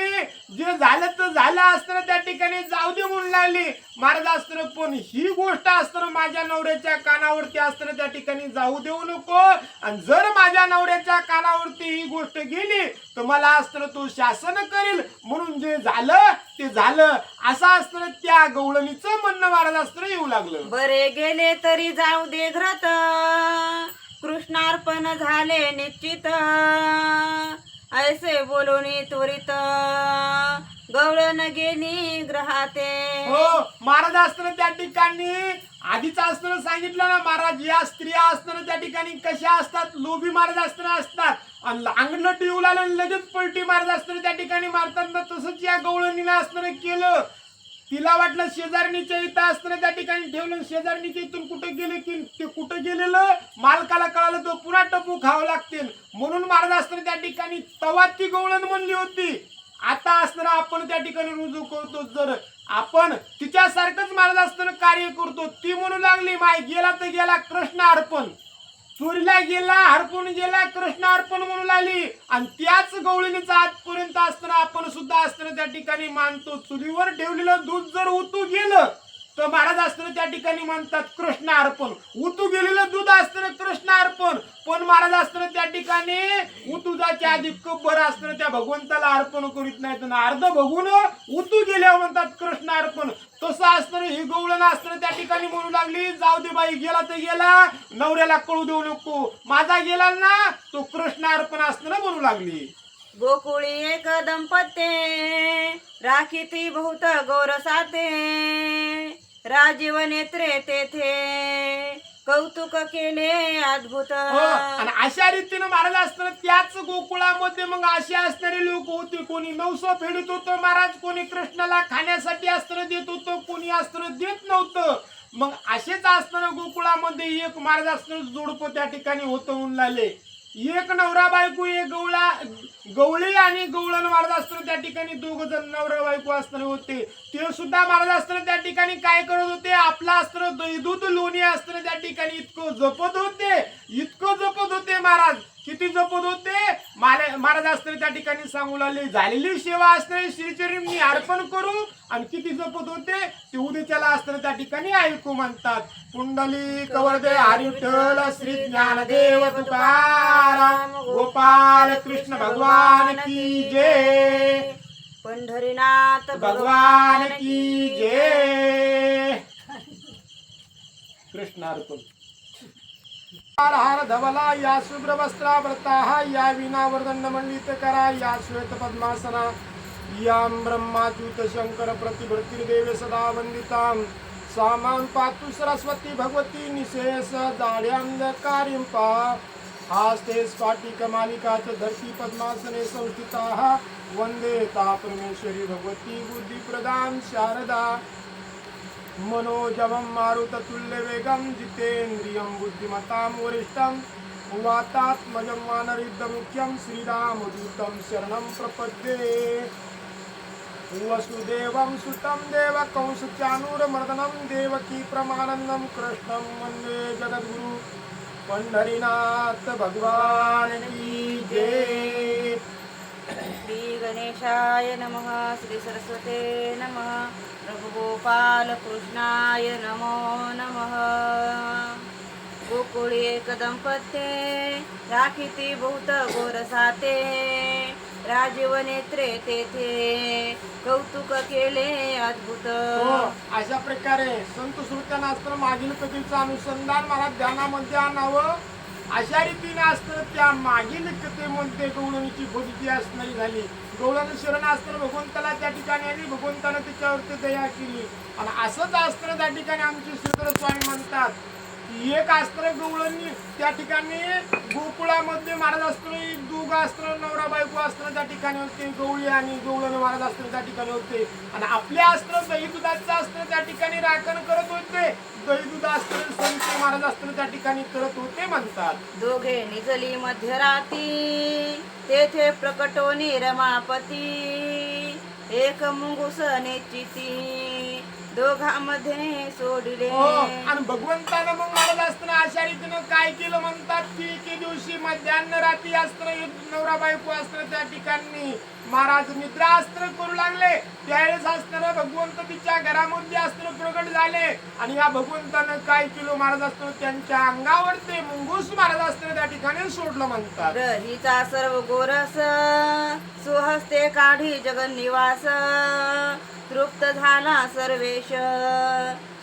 Speaker 1: जे झालं तर झालं असताना त्या ठिकाणी जाऊ दे म्हणून लागली. महाराज असताना पण ही गोष्ट असताना माझ्या नवऱ्याच्या कानावरती असताना त्या ठिकाणी जाऊ देऊ नको आणि जर माझ्या नवऱ्याच्या कानावरती ही गोष्ट गेली तर मला असताना तो शासन करेल म्हणून जे झालं ते झालं असं असताना त्या गवळणीचं म्हणणं महाराज असताना येऊ लागलं.
Speaker 2: बरे गेले तरी जाऊ दे घ्रत कृष्णार्पण झाले निश्चित ऐसे बोलून त्वरित गवळण गेली ग्रहाते.
Speaker 1: हो महाराज असताना त्या ठिकाणी आधीच असताना सांगितलं ना महाराज या स्त्रिया असताना त्या ठिकाणी कशा असतात लोभी महाराज असताना असतात आणि अंगण टिवला आणि लगेच पलटी महाराज असताना त्या ठिकाणी मारताना तसंच या गवळणीला असताना केलं. तिला वाटलं शेजारणीच्या इथं असताना त्या ठिकाणी ठेवलं शेजारणीच्या इथून कुठं गेले की ते कुठं गेलेलं मालकाला कळालं तो पुन्हा टपू खावं लागतील म्हणून महाराज असताना त्या ठिकाणी तवा ती गवळण म्हणली होती. आता असताना आपण त्या ठिकाणी रुजू करतो जर आपण तिच्यासारखंच महाराज असताना कार्य करतो. ती म्हणू लागली माय गेला तर गेला कृष्ण अर्पण चोरीला गेला हरपून गेला कृष्ण अर्पण म्हणू लागली आणि त्याच गवळणीचा आजपर्यंत असताना आपण सुद्धा असताना त्या ठिकाणी मानतो. चुलीवर ठेवलेलं दूध जर उतू गेलं तर महाराज असताना त्या ठिकाणी म्हणतात कृष्ण अर्पण उतू गेलेलं दूध असताना कृष्ण अर्पण पण महाराज असताना त्या ठिकाणी उतू दुधाच्या आधी कप भर असतं त्या भगवंताला अर्पण करीत नाहीत ना अर्ध बघून उतू गेल्यावर म्हणतात कृष्ण अर्पण. तसं असतं ही गवळण असतं त्या ठिकाणी म्हणू लागली जाऊ दे बाई गेला तर गेला नवऱ्याला कळू देऊ नको माझा गेला ना तो कृष्ण अर्पण असतं ना म्हणू लागली.
Speaker 2: गोकुळी एक दंपत्ये राखीती बहुत गौरसाते राजीव नेत्रे तेथे कौतुक केले अद्भुत.
Speaker 1: आणि अशा रीतीने महाराज असताना त्याच गोकुळामध्ये मग असे असणारे लोक होते. कोणी नवसं फेडत होतं महाराज कोणी कृष्णाला खाण्यासाठी अस्त्र देत होतं कोणी अस्त्र देत नव्हतं. मग असेच असताना गोकुळामध्ये एक महाराज असताना जोडपं त्या ठिकाणी होतं म्हणून लागले. एक नवरा बायको एक गवळी आणि गवळण महाराज असताना त्या ठिकाणी दोघ जण नवरा बायको असताना होते. ते सुद्धा महाराज असताना त्या ठिकाणी काय करत होते आपला अस्त्र दूध लोणी असताना त्या ठिकाणी इतकं जपत होते महाराज. किती जपत होते महाराज असताना त्या ठिकाणी सांगू लागले झालेली सेवा असणारी श्रीचरणी अर्पण करू आणि किती जपत होते ते उद्याच्याला असताना त्या ठिकाणी ऐकू म्हणतात. कुंडली कवरदे हरी विठ्ठल श्री ज्ञानदेव तुकाराम गोपाल कृष्ण भगवान की जय
Speaker 2: पंढरीनाथ
Speaker 1: भगवान की जय. कृष्णार्पण. हार धवला या शुभ्र वस्त्रावृता या विनावर्दंड मंडित करा या श्वेत पद्मासना यां ब्रह्माच्युत शंकर प्रतिभृतिर्देवे सदा वंदितां सामां पातु सरस्वती भगवती निशेष जाड्यांधकारिंपा हास्ते स्फाटिक मालिका च धरती पद्मासने संस्थिताः वंदे ता परमेश्वरी भगवती बुद्धिप्रदां शारदा मनोजवं मारुततुल्यवेगं जितेन्द्रियं बुद्धिमतां वरिष्ठं वातात्मजं वानरयुद्धमुख्यं श्रीरामदूतं शरणं प्रपद्ये. वसुदेवं सुतं देवकंसचाणूरमर्दनं देवकी प्रमानन्दं कृष्णं वन्दे जगद्गुरु पंढरीनाथ भगवान की जय.
Speaker 2: श्री गणेशाय नमः श्री सरस्वते नमः प्रभु गोपाल कृष्णाय नमो नमः. गोकुळी एक दंपत्ये राखीती बहुत गोरसाते राजीव नेत्रे तेथे कौतुक केले अद्भुत.
Speaker 1: अशा प्रकारे संत श्रुत्यांना असताना मागील कथेचं अनुसंधान मला ध्यानामध्ये आणावं. अशा रीतीने असताना त्या मागील कथेमध्ये गवळणीची भक्ती असणारी झाली. गवळण शरण असताना भगवंताला त्या ठिकाणी आणि भगवंतानं त्याच्यावरती दया केली. आणि असंच असताना त्या ठिकाणी आमचे श्रीधर स्वामी म्हणतात की एक अस्त्र गवळणी त्या ठिकाणी गोकुळामध्ये महाराज असताना दोघ अस्त्र नवरा बायको असताना त्या ठिकाणी होते. गवळी आणि गवळण महाराज असताना त्या ठिकाणी होते. आणि आपले अस्त्र दही दुधाचं अस्त्र त्या ठिकाणी राखण करत होते. दही दूध असताना संत महाराज असताना त्या ठिकाणी करत होते म्हणतात.
Speaker 2: दोघे निजली मध्यराती तेथे प्रकटोनी रमापती एक मुंगूस नेचिती दोघांमध्ये सोडले.
Speaker 1: आणि भगवंतानं मग महाराज असताना अशा रीतीनं काय केलं म्हणतात की एके दिवशी मध्यान्ह रात्री असताना नवरा बायको असताना त्या ठिकाणी महाराज निद्रा अस्त्र करू लागले. त्यावेळेस असताना भगवंत तिच्या घरामध्ये अस्त्र प्रगट झाले. आणि या भगवंतानं काय केलं महाराज असताना त्यांच्या अंगावर ते मुंगूस महाराज असताना त्या ठिकाणी सोडलं म्हणतात.
Speaker 2: हिचा सर्व गोरस सुहस्ते काढी जगन्निवास तृप्त झाला सर्वेश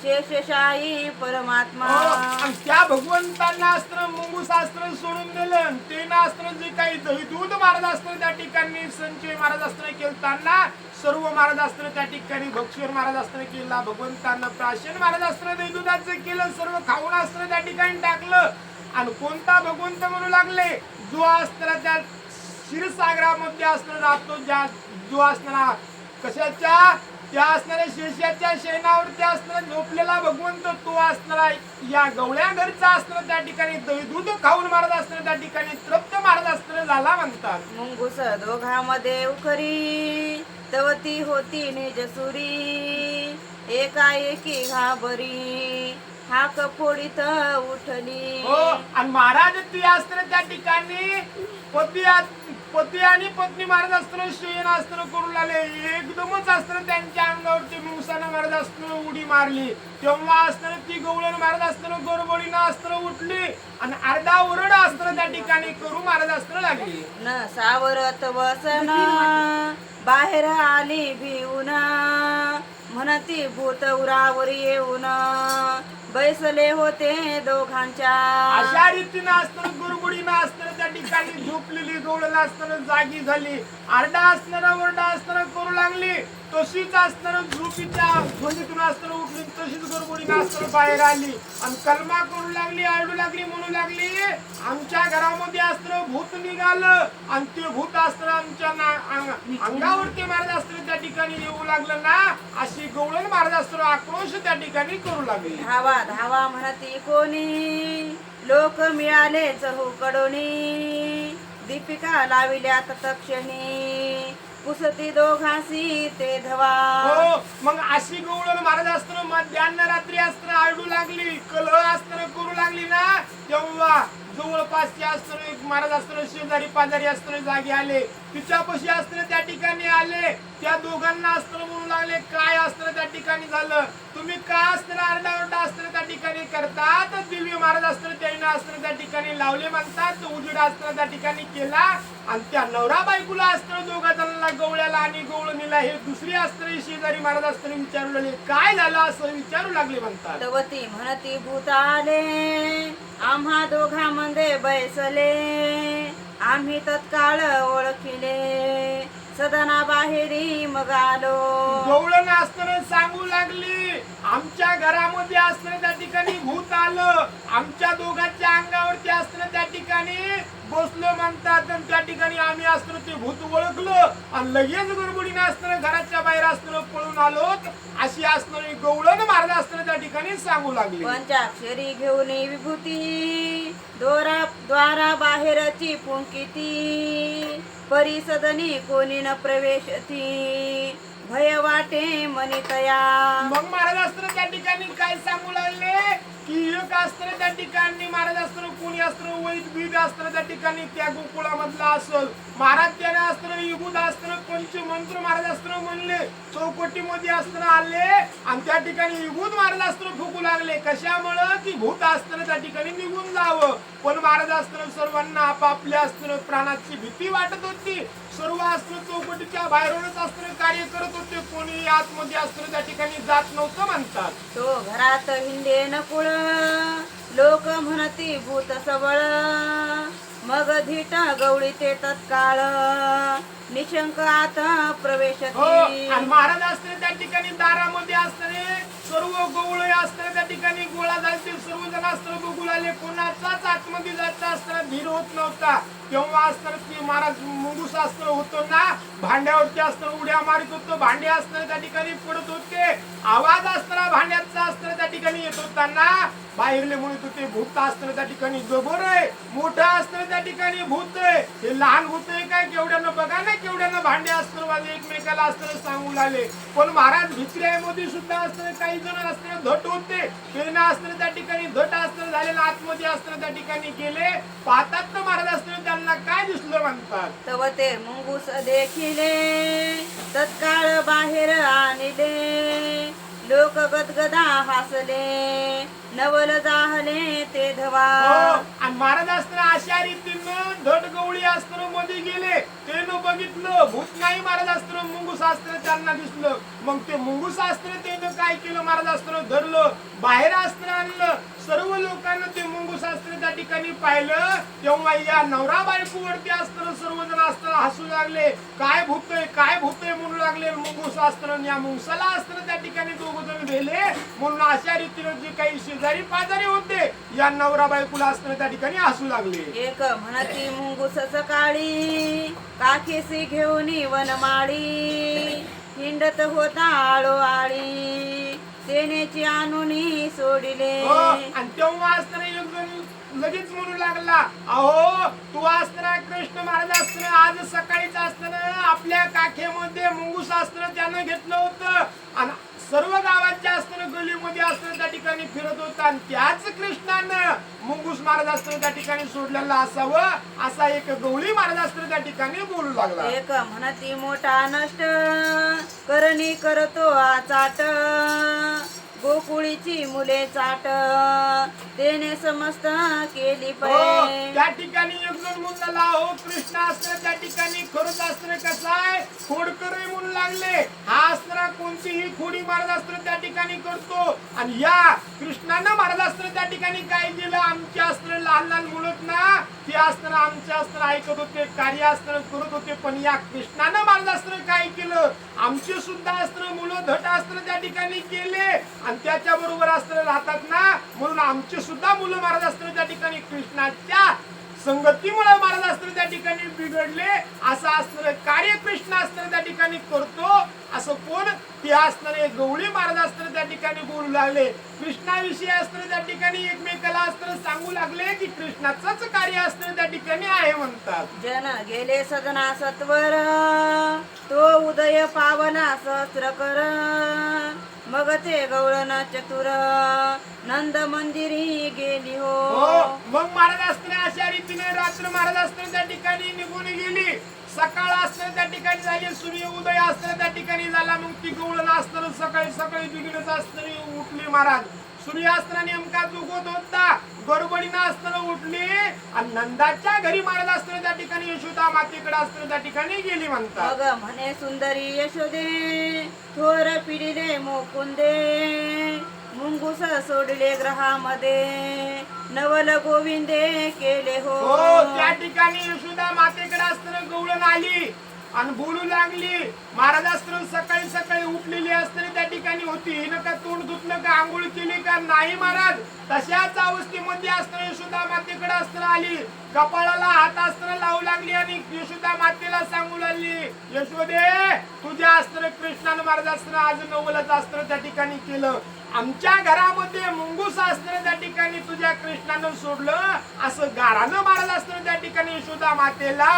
Speaker 2: शेषशाही परमात्मा.
Speaker 1: आणि त्या भगवंतांना अस्त्र मुंगूस अस्त्र सोडून दिलं. ते ना अस्त्र जे काही दही दूध महाराज असताना त्या ठिकाणी संचय महाराज असताना केलताना सर्व महाराज असताना त्या ठिकाणी भक्षर महाराज असताना केला. भगवंतांना प्राशन महाराज असताना दही दुधाचं केलं. सर्व खाऊन असताना त्या ठिकाणी टाकलं. आणि कोणता भगवंत म्हणू लागले जो असताना त्या क्षीरसागरामध्ये असताना राहतो जो असताना कशाच्या त्या असणाऱ्या शेषाच्या शयनावरती असणारा झोपलेला भगवंत तो असणारा या गवळ्या घरचा असणारा त्या ठिकाणी दही दूध खाऊन महाराज असणारा त्या ठिकाणी तृप्त महाराज असणारा झाला म्हणतात.
Speaker 2: मुंगूस दोघांमध्ये उखरी तवती होती निजसुरी एकाएकी घाबरी हाक फोडीत उठली.
Speaker 1: आणि महाराज ती असताना त्या ठिकाणी पती पती आणि पत्नी महाराज असताना शयन असताना करू लागले. एकदमच असताना त्यांच्या अंगावरती मुंगसानं महाराज असताना उडी मारली. तेव्हा असताना ती गवळण महाराज असताना गडबडीनं असताना उठली आणि अर्धा ओरडा असताना त्या ठिकाणी करू महाराज असताना लागली.
Speaker 2: न सावरत वसन बाहेर आली भिवून म्हणती भूत उरावर येऊन बैसले होते दोघांच्या.
Speaker 1: अशा रीतीनं असताना गडबडीनं असताना त्या ठिकाणी झोपलेली गवळण असताना जागी झाली. आरडा असताना ओरडा असताना करू लागली. तशीच असताना झोपीच्या झोपीतून असताना उठली. तशीच गडबडीनं असताना बाहेर आली आणि कलमा करू लागली, आरडू लागली, म्हणू लागली आमच्या घरामध्ये असताना भूत निघालं आणि ते भूत असताना आमच्या अंगावरती महाराज असताना त्या ठिकाणी येऊ लागलं ना. अशी गवळण महाराज असताना आक्रोश त्या ठिकाणी करू लागली.
Speaker 2: धावा धावा म्हणती कोणी लोक मिळाले चहूकडोनी दीपिका लाविल्यात तक्षणी पुसती दोघांसी ते धवा.
Speaker 1: हो, मग अशी गवळण महाराज असताना मध्यान्ह रात्री असताना आरडू लागली, कलह असताना करू लागली ना. तेव्हा जवळपासचे असताना एक महाराज असताना शेजारी पाजारी असताना जागी आले. तिच्यापाशी असताना त्या ठिकाणी आले. त्या दोघांना असताना म्हणू लागले काय असताना त्या ठिकाणी झालं, तुम्ही का असताना आरडाओरडा असताना त्या ठिकाणी करतात. दिव्य महाराज असताना त्यांना असताना त्या ठिकाणी लावले म्हणतात. उजेड असताना त्या ठिकाणी केला आणि त्या नवरा बायकोला असताना दोघा जणांना गवळ्याला आणि गवळणीला हे दुसरी असताना शेजारी महाराज असताना विचारू लागले काय झालं असं विचारू लागले म्हणतात.
Speaker 2: तवती म्हणती भूत आले आम्हा दोघांमध्ये बैसले आम्ही तत्काळ ओळखिले सदना बाहेरी मग आलो.
Speaker 1: गवळण असताना सांगू लागली आमच्या घरामध्ये असताना त्या ठिकाणी भूत आलं. आमच्या दोघांच्या अंगावरती असताना त्या ठिकाणी बसलो म्हणतात. त्या ठिकाणी आम्ही असताना ते भूत ओळखलं आणि लगेच गडबडीने असताना घराच्या बाहेर असताना पळून आलो. अशी असणारी गवळण महाराज असताना त्या ठिकाणी सांगू लागली.
Speaker 2: पंचाक्षरी घेऊन विभूती द्वारा बाहेरची पुंकिती परिसदनी कोणी न प्रवेशती भय वाटे मनितया.
Speaker 1: मग महाराज असताना त्या ठिकाणी काय सांगू लागले की एक असताना त्या ठिकाणी महाराज असताना कोणी असताना वैद बीज असताना त्या ठिकाणी त्या गोकुळामधला असल. महाराज त्याने असताना विभूत असताना पंचमंत्र महाराज असताना म्हणले चौकटीमध्ये असताना आले आणि त्या ठिकाणी विभूत महाराज असताना फुकू लागले. कशामुळं की भूत असताना त्या ठिकाणी निघून जावं. पण महाराज असताना सर्वांना आपापल्या असताना प्राणाची भीती वाटत होती. सर्व असताना चौकटीच्या बाहेरूनच असताना कार्य करत होते. कोणी आतमध्ये असताना त्या ठिकाणी जात नव्हतं म्हणतात.
Speaker 2: तो घरात हिंडे नकुळ लोक म्हणती भूत सबळ मग धीट गवळी ते तत्काळ निशंक आता प्रवेश.
Speaker 1: आणि महाराज असताना त्या ठिकाणी दारामध्ये असताना सर्व गवळे असताना त्या ठिकाणी गोळा झाले. सर्वजण असताना बघू लागले. कोणाचाच आतमध्ये जायचा असताना धीर होत नव्हता. तेव्हा असताना ते महाराज मुंगूस असताना होतो ना भांड्यावरती असताना उड्या मारित होतो. भांडे असताना त्या ठिकाणी पडत होते. आवाज असताना भांड्याचा असताना त्या ठिकाणी येत होता ना. बाहेरले म्हणत होते भूत असताना त्या ठिकाणी जबर आहे, मोठा असताना त्या ठिकाणी भूत आहे. हे लहान भूत आहे काय केवढ्यानं बघा ना केवढ्यानं भांडे असताना वाले एकमेकाला असताना सांगू लागले. पण महाराज भित्र्यामध्ये सुद्धा असताना काही जण असताना धट होते. ते ना असताना त्या ठिकाणी धट असताना झालेला आतमध्ये असताना त्या ठिकाणी गेले. पाहतात तर महाराज असताना त्यांना काय दिसलं म्हणतात.
Speaker 2: तव ते मुंगूस देखिले तत्काळ बाहेर आणले लोक गदगदा हसले नवल जाहले ते धवा.
Speaker 1: आणि महाराज असताना अशा रीतीनं धट गवळी असताना मध्ये गेले. ते न बघितलं भूत नाही महाराज असताना मुंगूस असताना त्यांना दिसलं. मग ते मुंगूस असताना त्यानं काय केलं महाराज असताना धरलं बाहेर असताना आणलं. सर्व लोकांना ते मुंगूस असताना त्या ठिकाणी पाहिलं. तेव्हा या नवरा बायकोवरती असताना सर्वजण असताना हसू लागले. काय भूत आहे काय भूत आहे म्हणू लागले. मुंगूस असताना या मुंगसाला असताना त्या ठिकाणी दोघ जण गेले. म्हणून अशा रीतीनं जे काही शेजारी पाजारी होते या नवरा बायकोला असताना त्या ठिकाणी हसू लागले.
Speaker 2: एक म्हणती मुंगूस सकाळी काखेसी घेऊन वनमाळी हिंडत होता आळोआळी तेनेची आणूनी सोडिले.
Speaker 1: आणि तेव्हा असताना एक जण लगेच म्हणू लागला अहो तू असताना कृष्ण महाराज असताना आज सकाळीच असताना आपल्या काखेमध्ये मुंगूस असताना त्यानं घेतलं होतं आणि सर्व गावाच्या असताना गलीमध्ये असताना त्या ठिकाणी फिरत होता आणि त्याच कृष्णानं मुंगूस महाराज असताना त्या ठिकाणी सोडलेला असावं असा एक गवळी महाराज असताना त्या ठिकाणी बोलू लागला.
Speaker 2: एक म्हणती मोठा नष्ट करणी करतो आचाट गोकुळीची मुले चाट तेने समस्त केली
Speaker 1: हो,
Speaker 2: पै.
Speaker 1: त्या ठिकाणी एक जण म्हणला हो कृष्ण असताना त्या ठिकाणी खरंच असताना कसं आहे खोडकर म्हणू लागले. हा असताना कोणतीही खोडी महाराज असताना त्या ठिकाणी करतो आणि या कृष्णानं महाराज असताना त्या ठिकाणी काय केलं आमच्या असताना लहान लहान मुलं ना ते असताना आमच्या असताना ऐकत होते कार्य असताना करत होते पण या कृष्णानं महाराज असताना काय केलं आमची सुद्धा असताना मुलं धट असताना त्या ठिकाणी केले आणि त्याच्या बरोबर असताना राहतात ना म्हणून आमची सुद्धा मुलं महाराज असताना त्या ठिकाणी कृष्णाच्या संगतीमुळे महाराज असताना त्या ठिकाणी बिघडले असं असणारं कार्य कृष्ण असताना त्या ठिकाणी करतो असं कोण ते असणारे गवळी महाराज असताना त्या ठिकाणी बोलू लागले. कृष्णाविषयी असताना त्या ठिकाणी एकमेकाला असताना सांगू लागले की कृष्णाचंच कार्य असताना त्या ठिकाणी आहे म्हणतात.
Speaker 2: जन गेले सदना सत्वर तो उदय पावना सहस्र कर मग ते गवळण चतुर नंद मंदिरी गेली
Speaker 1: हो
Speaker 2: हो.
Speaker 1: मग महाराज असताना अशा रीतीने रात्र महाराज असताना त्या ठिकाणी निघून गेली. सकाळ असताना त्या ठिकाणी झाली सूर्य उदय असताना त्या ठिकाणी झाला मग ती गवळण असताना सकाळी सकाळी बिघडत असताना उठली महाराज. सूर्य असताना नेमका उगवत होता गडबडीनं असताना उठली आणि नंदाच्या घरी महाराज असताना त्या ठिकाणी यशोदा मातेकडे असताना त्या ठिकाणी गेली म्हणतात.
Speaker 2: मग म्हणे सुंदरी यशोदे थोर पिढीले मोकुंदे मुंगूस सोडले ग्रहामध्ये नवल गोविंदे केले हो.
Speaker 1: हो त्या ठिकाणी यशोदा मातेकडे असताना गवळण आली आणि बोलू लागली. महाराज असताना सकाळी सकाळी उठलेली असताना त्या ठिकाणी होती हिनं का तोंड धुतलं का आंघोळ केली का नाही महाराज तशाच अवस्थेमध्ये असताना यशोदा मातेकडे असताना आली. कपाळाला हात असताना लावू लागली आणि यशोदा मातेला सांगू लागली यशोदे तुझ्या असताना कृष्णानं महाराज असताना आज नवलच असताना त्या ठिकाणी केलं आमच्या घरामध्ये मुंगूस असताना त्या ठिकाणी तुझ्या कृष्णानं सोडलं असं गारानं महाराज असताना त्या ठिकाणी यशोदा मातेला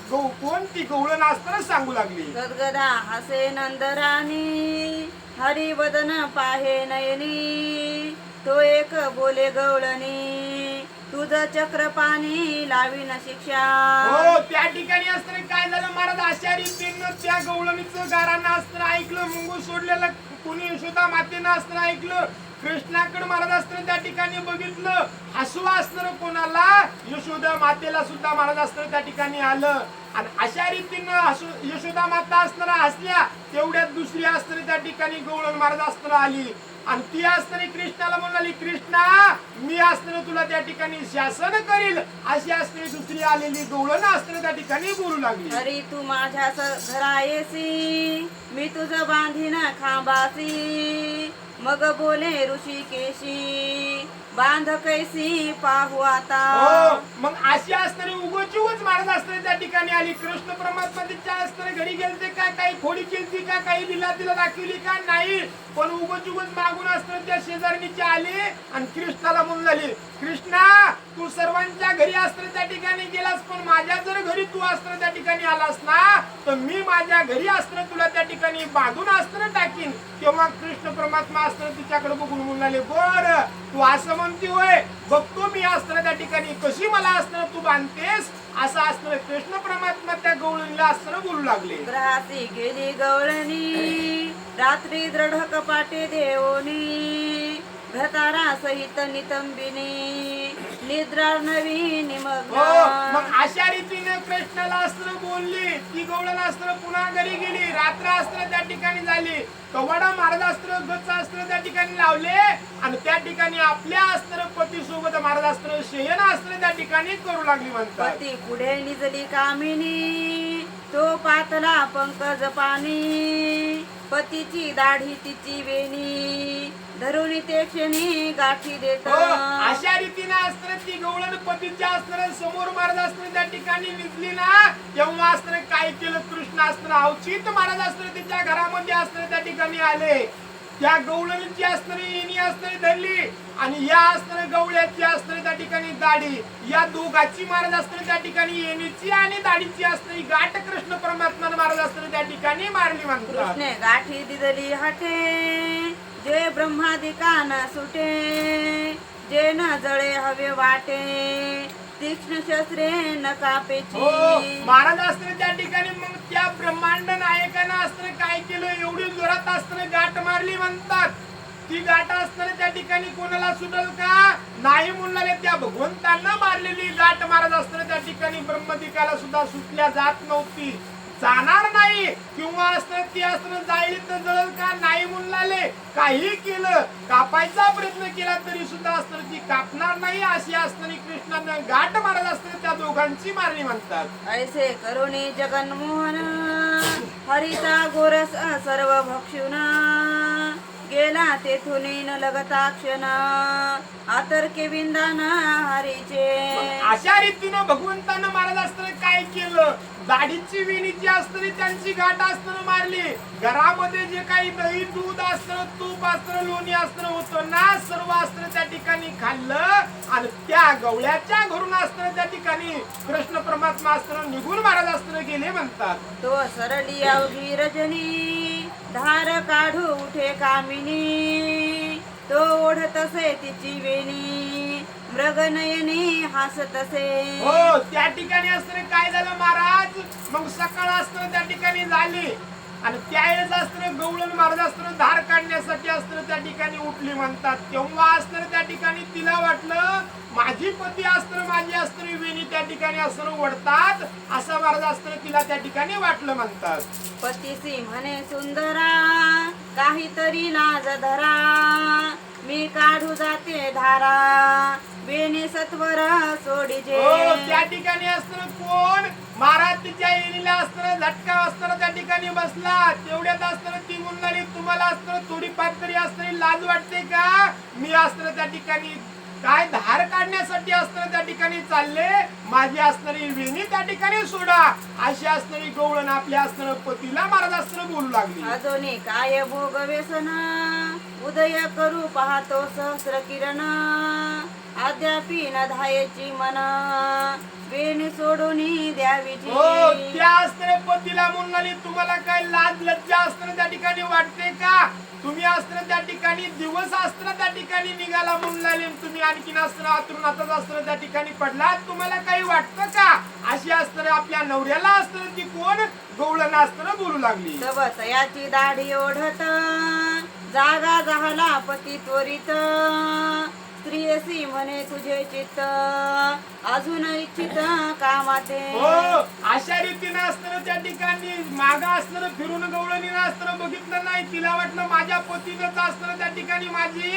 Speaker 1: कोणती गवळण असताना सांगू लागली.
Speaker 2: गदगदा हसे नंदराणी हरिवदन पाहे नयनी तो एक बोले गवळणी तुझं चक्र पाणी लावीन शिक्षा.
Speaker 1: हो त्या ठिकाणी असताना काय झालं महाराज अशा रीतीनं त्या गवळणीचं गारानं असताना ऐकलं मुंगूस सोडलेलं कोणी यशोदा मातेनं असताना ऐकलं. कृष्णाकडे महाराज असताना त्या ठिकाणी बघितलं हसू असणार कोणाला यशोदा मातेला सुद्धा महाराज असताना त्या ठिकाणी आलं आणि अशा रीतीनं यशोदा माता असताना हसल्या तेवढ्यात दुसरी असताना त्या ठिकाणी गवळण महाराज असताना आली आणि ती असताना कृष्णाला म्हणाली कृष्णा मी असताना तुला त्या ठिकाणी शासन करील अशी असताना दुसरी आलेली गवळण असताना त्या ठिकाणी बोलू लागली.
Speaker 2: हरी तू माझ्या घरा येसी मी तुझं बांधीन खांबासी मग बोले ऋषिकेशी बांध कैसी पाहू आता.
Speaker 1: हो मग अशी असणारी उगोची उगच महाराज असताना त्या ठिकाणी आली. कृष्ण परमात्मा तिच्या असताना घरी गेलते का काही खोडी केलती का काही दिला तिला दाखवली का नाही पण उगोची उगच मागून असताना त्या शेजारणीची आली आणि कृष्णाला म्हणून झाली कृष्णा तू सर्वांच्या घरी असताना त्या ठिकाणी गेलास पण माझ्या जर घरी तू असताना त्या ठिकाणी आलास ना तर मी माझ्या घरी असताना तुला त्या ठिकाणी बांधून असताना टाकीन. तेव्हा कृष्ण परमात्मा असताना तिच्याकडे बघून म्हणाले बर तू असं म्हणती होय बघतो मी असताना त्या ठिकाणी कशी मला असताना तू बांधतेस असं असताना कृष्ण परमात्मा त्या गवळणीला असताना बोलू लागले.
Speaker 2: ग्रहासी गेली गवळणी रात्री दृढ कपाटे देवोनी घतारा सहित नितंबिनी निद्रा नवी निमग्न.
Speaker 1: मग अशा रीतीने कृष्णाला असताना बोलली ती गवळण असताना पुन्हा घरी गेली. रात्र असताना त्या ठिकाणी झाली कवाडा महाराज असताना गच्च असताना त्या ठिकाणी लावले आणि त्या ठिकाणी आपल्या असताना पती सोबत महाराज असताना शयन असताना त्या ठिकाणी करू लागली म्हणतात.
Speaker 2: पती पुढे निजली कामिनी तो पातला पंकज पाणी पतीची दाढी तिची वेणी धरून ते क्षणी गाठी देत.
Speaker 1: अशा रीतीने असताना ती गवळण पतीच्या असताना समोर महाराज असताना त्या ठिकाणी निघली ना तेव्हा असताना काय केलं कृष्ण असताना अवचित महाराज असताना तिच्या घरामध्ये असताना त्या ठिकाणी आले. त्या गवळणीची असणारी येणी असणारी धरली आणि या असणाऱ्या गवळ्याची असणारी त्या ठिकाणी दाढी या दोघाची महाराज असणारी त्या ठिकाणी येणीची आणि दाढीची असणारी गाठ कृष्ण परमात्मा महाराज असतं त्या ठिकाणी मारली म्हणतात.
Speaker 2: कृष्णे गाठी दिदली हाटे जे ब्रह्मादिका न सुटे जे न जळे हवे वाटे तीक्ष्ण शस्त्रे न कापेची.
Speaker 1: हो महाराज असतं त्या ठिकाणी मग त्या ब्रह्मांड नायकानं असतं काय केलं, एवढी जोरात असतं गाठ मारली म्हणतात. ती गाठ असताना त्या ठिकाणी कोणाला सुटल का नाही म्हणले, त्या भगवंतांना मारलेली गाठ महाराज असताना त्या ठिकाणी ब्रह्मदिकाला सुद्धा सुटल्या जात नव्हती, जाणार नाही. किंवा असतं ती असतं जाईल तर जळल का नाही म्हणले, काही केलं कापायचा प्रयत्न केला तरी सुद्धा असतं ती कापणार नाही. अशी असताना कृष्णानं गाठ मारत असताना त्या दोघांची मारणी म्हणतात.
Speaker 2: ऐसे करुणी जगन्मोहन हरिता गोरस सर्व भक्षुन गेला तेथून न लगता क्षण आतर्के विंदान हरीचे.
Speaker 1: अशा रीतीनं भगवंतानं महाराज असताना काय केलं, दाढीची वेणीची असताना त्यांची गाठ असताना मारली. घरामध्ये जे काही दही दूध असतं, तूप असतं, लोणी असतं होतं ना, सर्व असतं त्या ठिकाणी खाल्लं आणि त्या गवळ्याच्या घरून असताना त्या ठिकाणी कृष्ण परमात्मा असताना निघून महाराज असताना गेले म्हणतात.
Speaker 2: तो सरली अवघी रजनी धार काढू उठे कामिनी तो ओढतसे तिची वेणी मृगनयनी हसतसे.
Speaker 1: हो त्या ठिकाणी असताना काय झालं महाराज, मग सकाळ असताना त्या ठिकाणी झाली आणि त्यावेळेस असताना गवळण महाराज असताना धार काढण्यासाठी असताना त्या ठिकाणी उठली म्हणतात. तेव्हा असताना त्या ठिकाणी तिला वाटलं माझी पती असताना माझी असताना वेणी त्या ठिकाणी असताना ओढतात असं महाराज असताना तिला त्या ठिकाणी वाटलं म्हणतात.
Speaker 2: पतीसी म्हणे सुंदरा काहीतरी लाज धरा मी काढू जाते धारा वेणी सत्वर सोडीजे.
Speaker 1: हो त्या ठिकाणी असताना कोण महाराज तिच्या येणीला असताना झटका असताना त्या ठिकाणी बसला. तेवढ्यात असताना ती म्हणणारी तुम्हाला असताना थोडीफार तरी असताना लाज वाटते का, मी असताना त्या ठिकाणी काय धार काढण्यासाठी असताना त्या ठिकाणी चालले, माझी असणारी वेणी त्या ठिकाणी सोडा. अशी असणारी गवळण आपल्या असणाऱ्या पतीला महाराज असताना बोलू लागली.
Speaker 2: अजून काय भोग व्यसन उदय करू पाहतो सहस्र किरण अद्यापी न धायची मन वेणी सोडून द्यावीची.
Speaker 1: हो त्या असणाऱ्या पतीला म्हणणारी तुम्हाला काय लाज लज्जा असताना त्या ठिकाणी वाटते का, तुम्ही असताना त्या ठिकाणी दिवस असताना त्या ठिकाणी निघाला म्हणून तुम्ही आणखीन असताना आतुरणातच असताना त्या ठिकाणी पडलात, तुम्हाला काही वाटतं का. अशी असताना आपल्या नवऱ्याला असताना ती कोण गवळण असताना बोलू लागली.
Speaker 2: सबत याची दाढी ओढत जागा झाला पती त्वरित स्त्रियसी म्हणे तुझे चित्त अजून इच्छित कामाते.
Speaker 1: हो अशा रीतीने असताना त्या ठिकाणी मागा असताना फिरून गवळणीनं असताना बघितलं नाही, तिला वाटलं माझ्या पतीनंच असताना त्या ठिकाणी माझी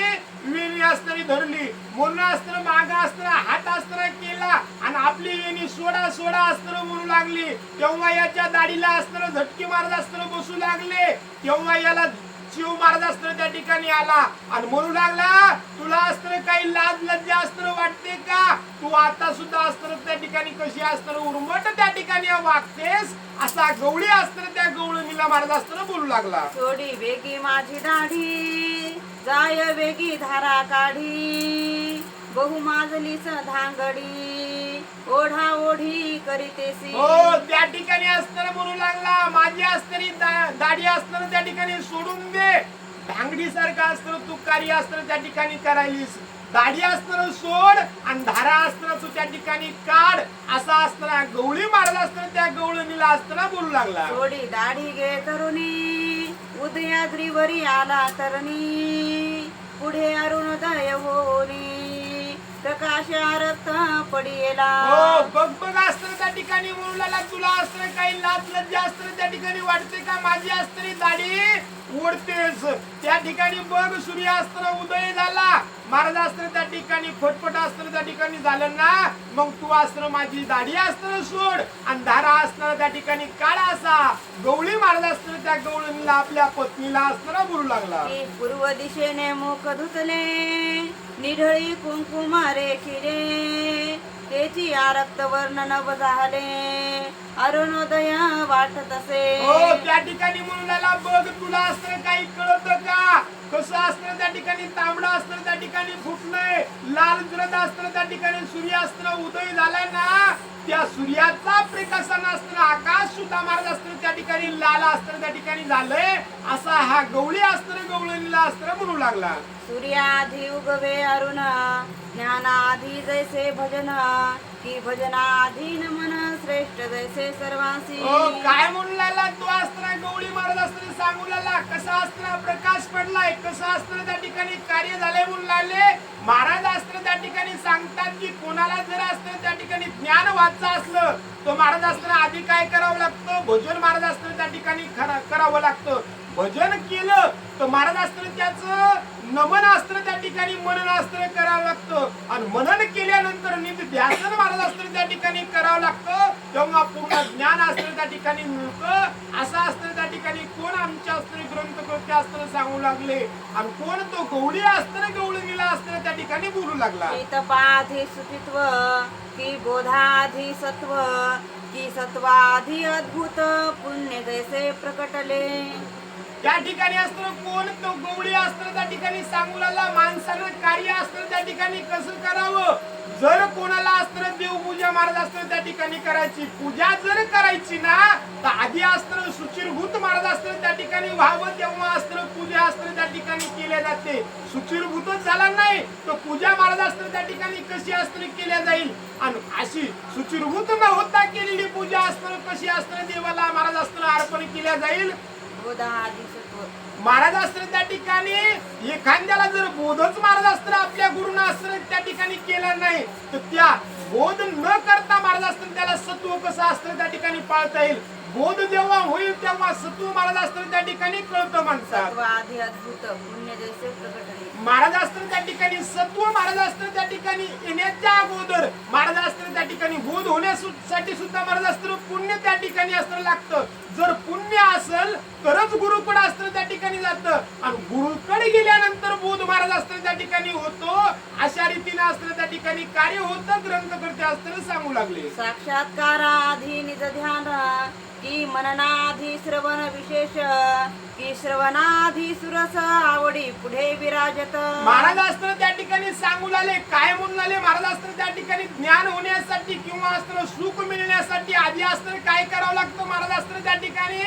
Speaker 1: वेणी असताना धरली म्हणून असताना मागा असताना हात असताना केला आणि आपली वेणी सोडा सोडा असताना म्हणू लागली. तेव्हा याच्या दाढीला असताना झटके मारत असताना बसू लागले. तेव्हा याला शिव महाराज असताना त्या ठिकाणी आला आणि म्हणू लागला तुला असताना काही लाज लज्जा असताना वाटते का, तू आता सुद्धा असताना त्या ठिकाणी कशी असताना उर्मट त्या ठिकाणी वागतेस. असा गवळी असताना त्या गवळणीला महाराज असताना बोलू लागला.
Speaker 2: सोडी वेगी माझी दाढी जाय वेगी धारा काढी बहु माजलीच धांगडी ओढा ओढी करीतेसी.
Speaker 1: हो त्या ठिकाणी असताना म्हणू लागला माझी असतानी दाढी असताना त्या ठिकाणी सोडून दे, धांगडी सारखा असताना तू कार्य असताना त्या ठिकाणी करायलीस, दाढी असताना सोड आणि धारा असताना तू त्या ठिकाणी काढ. असा असताना गवळी मारला असताना त्या गवळणीला असताना बोलू लागला.
Speaker 2: सोडी दाढी घे तरुणी उदयाद्रीवरी आला तरणी पुढे अरुणोदय होनी प्रकाश रक्त पडियला.
Speaker 1: हो बघ बघ असताना त्या ठिकाणी म्हणू लागला तुला असताना काही लाज लज्जा असताना त्या ठिकाणी वाटते का, माझी असताना दाढी ओढतेस. त्या ठिकाणी बघ सूर्य असताना उदय झाला, महाराज असताना त्या ठिकाणी फटफट असताना त्या ठिकाणी झालं ना, मग तू असताना माझी दाढी असताना सोड आणि धारा असताना त्या ठिकाणी काढा. असा गवळी महाराज असताना त्या गवळणीला आपल्या पत्नीला असताना बोलू लागला.
Speaker 2: पूर्व दिशेने मुख धुतले निढळी कुंकुम रेखिले त्याची रक्त वर्ण नभ झाले अरुणोदय वाटत असे.
Speaker 1: हो त्या ठिकाणी म्हणून बघ तुला अस्त्र काही कळत का? कसं अस्त्र त्या ठिकाणी तांबडं अस्त्र त्या ठिकाणी फुटलंय, लाल जरद अस्त्र त्या ठिकाणी सूर्यास्त्र उदय झालाय ना, त्या सूर्याचा प्रकाशन अस्त्र आकाश सुद्धा महाराज अस्त्र त्या ठिकाणी लाल अस्त्र त्या ठिकाणी झालंय. असा हा गवळी अस्त्र गवळणीला अस्त्र म्हणू लागला.
Speaker 2: सूर्याधी उगवे अरुण ज्ञानाधी जैसे भजन की भजनाधीन मन श्रेष्ठ जैसे सर्वांसी.
Speaker 1: काय म्हणून लागला तो अस्त्र गवळी महाराज अस्त्र सांगू लागला. कसा अस्त्र प्रकाश पडलाय, कसं अस्त्र त्या ठिकाणी कार्य झालंय म्हणून लागले. महाराज अस्त्र त्या ठिकाणी सांगतात की कोणाला जर अस्त्र त्या ठिकाणी ज्ञान व्हायचं असलं तो महाराज अस्त्र आधी काय करावं लागतं? भजन महाराज अस्त्र त्या ठिकाणी करावं लागतं. भजन केलं तर महाराज अस्त्र त्याचं नमन अस्त्र त्या ठिकाणी मनन अस्त्र करावं लागतं आणि मनन केल्यानंतर निध्यासन महाराज अस्त्र त्या ठिकाणी करावं लागतं. तेव्हा पूर्ण ज्ञान अस्त्र त्या ठिकाणी मिळतं. असं अस्त्र त्या ठिकाणी कोण आमच्या अस्त्र ग्रंथकर्ते अस्त्र सांगू लागले आणि कोण तो गवळी अस्त्र गवळणीला अस्त्र त्या ठिकाणी बोलू लागला.
Speaker 2: की तपाधी सुचित्व की बोधाधी सत्व की सत्वाधी अद्भुत पुण्य जैसे प्रकटले.
Speaker 1: त्या ठिकाणी अस्त्र कोण तो गवळी अस्त्र त्या ठिकाणी सांगू लागला. माणसानं कार्य अस्त्र त्या ठिकाणी कसं करावं? जर कोणाला अस्त्र देवपूजा महाराज अस्त्र त्या ठिकाणी करायची, पूजा जर करायची ना तर आधी अस्त्र सुचिरभूत महाराज अस्त्र त्या ठिकाणी व्हावं, तेव्हा अस्त्र पूजा अस्त्र त्या ठिकाणी केल्या जाते. सुचिरभूतच झाला नाही तर पूजा महाराज अस्त्र त्या ठिकाणी कशी अस्त्र केल्या जाईल आणि अशी सुचिरभूत न होता केलेली पूजा अस्त्र कशी अस्त्र देवाला महाराज अस्त्र अर्पण केल्या जाईल?
Speaker 2: बोधाधी सत्व.
Speaker 1: महाराज अस्त्र त्या ठिकाणी एखाद्याला जर बोधच महाराज अस्त्र आपल्या गुरुनं अस्त्र त्या ठिकाणी केलं नाही तर त्या बोध न करता महाराज अस्त्र त्याला सत्व कसं अस्त्र त्या ठिकाणी पाळता येईल? बोध जेव्हा होईल तेव्हा सत्व महाराज अस्त्र त्या ठिकाणी कळतं म्हणतात.
Speaker 2: सत्वाधी अद्भुत पुण्य जैसे प्रकटले.
Speaker 1: महाराज अस्त्र त्या ठिकाणी सत्व महाराज अस्त्र त्या ठिकाणी येण्याच्या अगोदर महाराज अस्त्र त्या ठिकाणी बोध होण्यासाठी सुद्धा महाराज अस्त्र पुण्य त्या ठिकाणी अस्त्र लागतं. जर पुण्य असेल तरच गुरुकडे अस्त्र त्या ठिकाणी जातं आणि गुरुकडे गेल्यानंतर बोध महाराज अस्त्र त्या ठिकाणी होतो. अशा रीतीने अस्त्र त्या ठिकाणी कार्य होतं. ग्रंथकर्ते अस्त्र सांगू लागले.
Speaker 2: साक्षात्काराधी निज ध्यान की मननाधी श्रवण विशेष की श्रवणाधी सुरस आवडी पुढे विराजत.
Speaker 1: महाराज अस्त्र त्या ठिकाणी सांगू लागले. काय म्हणून लागले? महाराज अस्त्र त्या ठिकाणी ज्ञान होण्यासाठी किंवा अस्त्र सुख मिळण्यासाठी आधी अस्त्र काय करावं लागतं? महाराज अस्त्र त्या ठिकाणी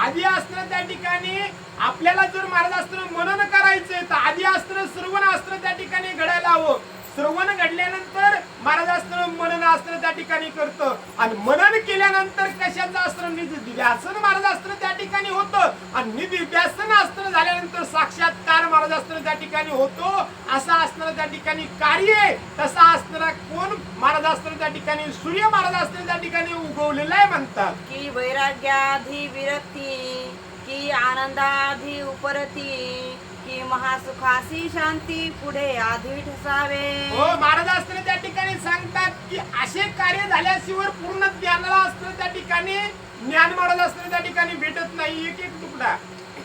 Speaker 1: आधी अस्त्र त्या ठिकाणी आपल्याला जर महाराज अस्त्र मनन करायचंय तर आधी अस्त्र श्रवण अस्त्र त्या ठिकाणी घडायला हवं. श्रवण घडल्यानंतर महाराज अस्त्र मनन अस्त्र त्या ठिकाणी करतं आणि मनन केल्यानंतर कशाचं अस्त्र? निधिध्यासन महाराज अस्त्र त्या ठिकाणी होतं आणि निधिध्यासन अस्त्र झाल्यानंतर साक्षात्कार महाराज अस्त्र त्या ठिकाणी होतो. असा अस्त्र त्या ठिकाणी कार्य आहे. तसा अस्त्र कोण? महाराज अस्त्र त्या ठिकाणी सूर्य महाराज अस्त्र त्या ठिकाणी उगवलेलं आहे म्हणतात.
Speaker 2: की वैराग्याधी विरक्ती की आनंदाधी उपरती की महासुखासी शांती पुढे आधी ठसावे.
Speaker 1: हो महाराज अस्त्र त्या ठिकाणी सांगतात की असे कार्य झाल्याशिवाय पूर्ण ज्ञानाला अस्त्र त्या ठिकाणी ज्ञान महाराज अस्त्र त्या ठिकाणी भेटत नाही. एक एक तुकडा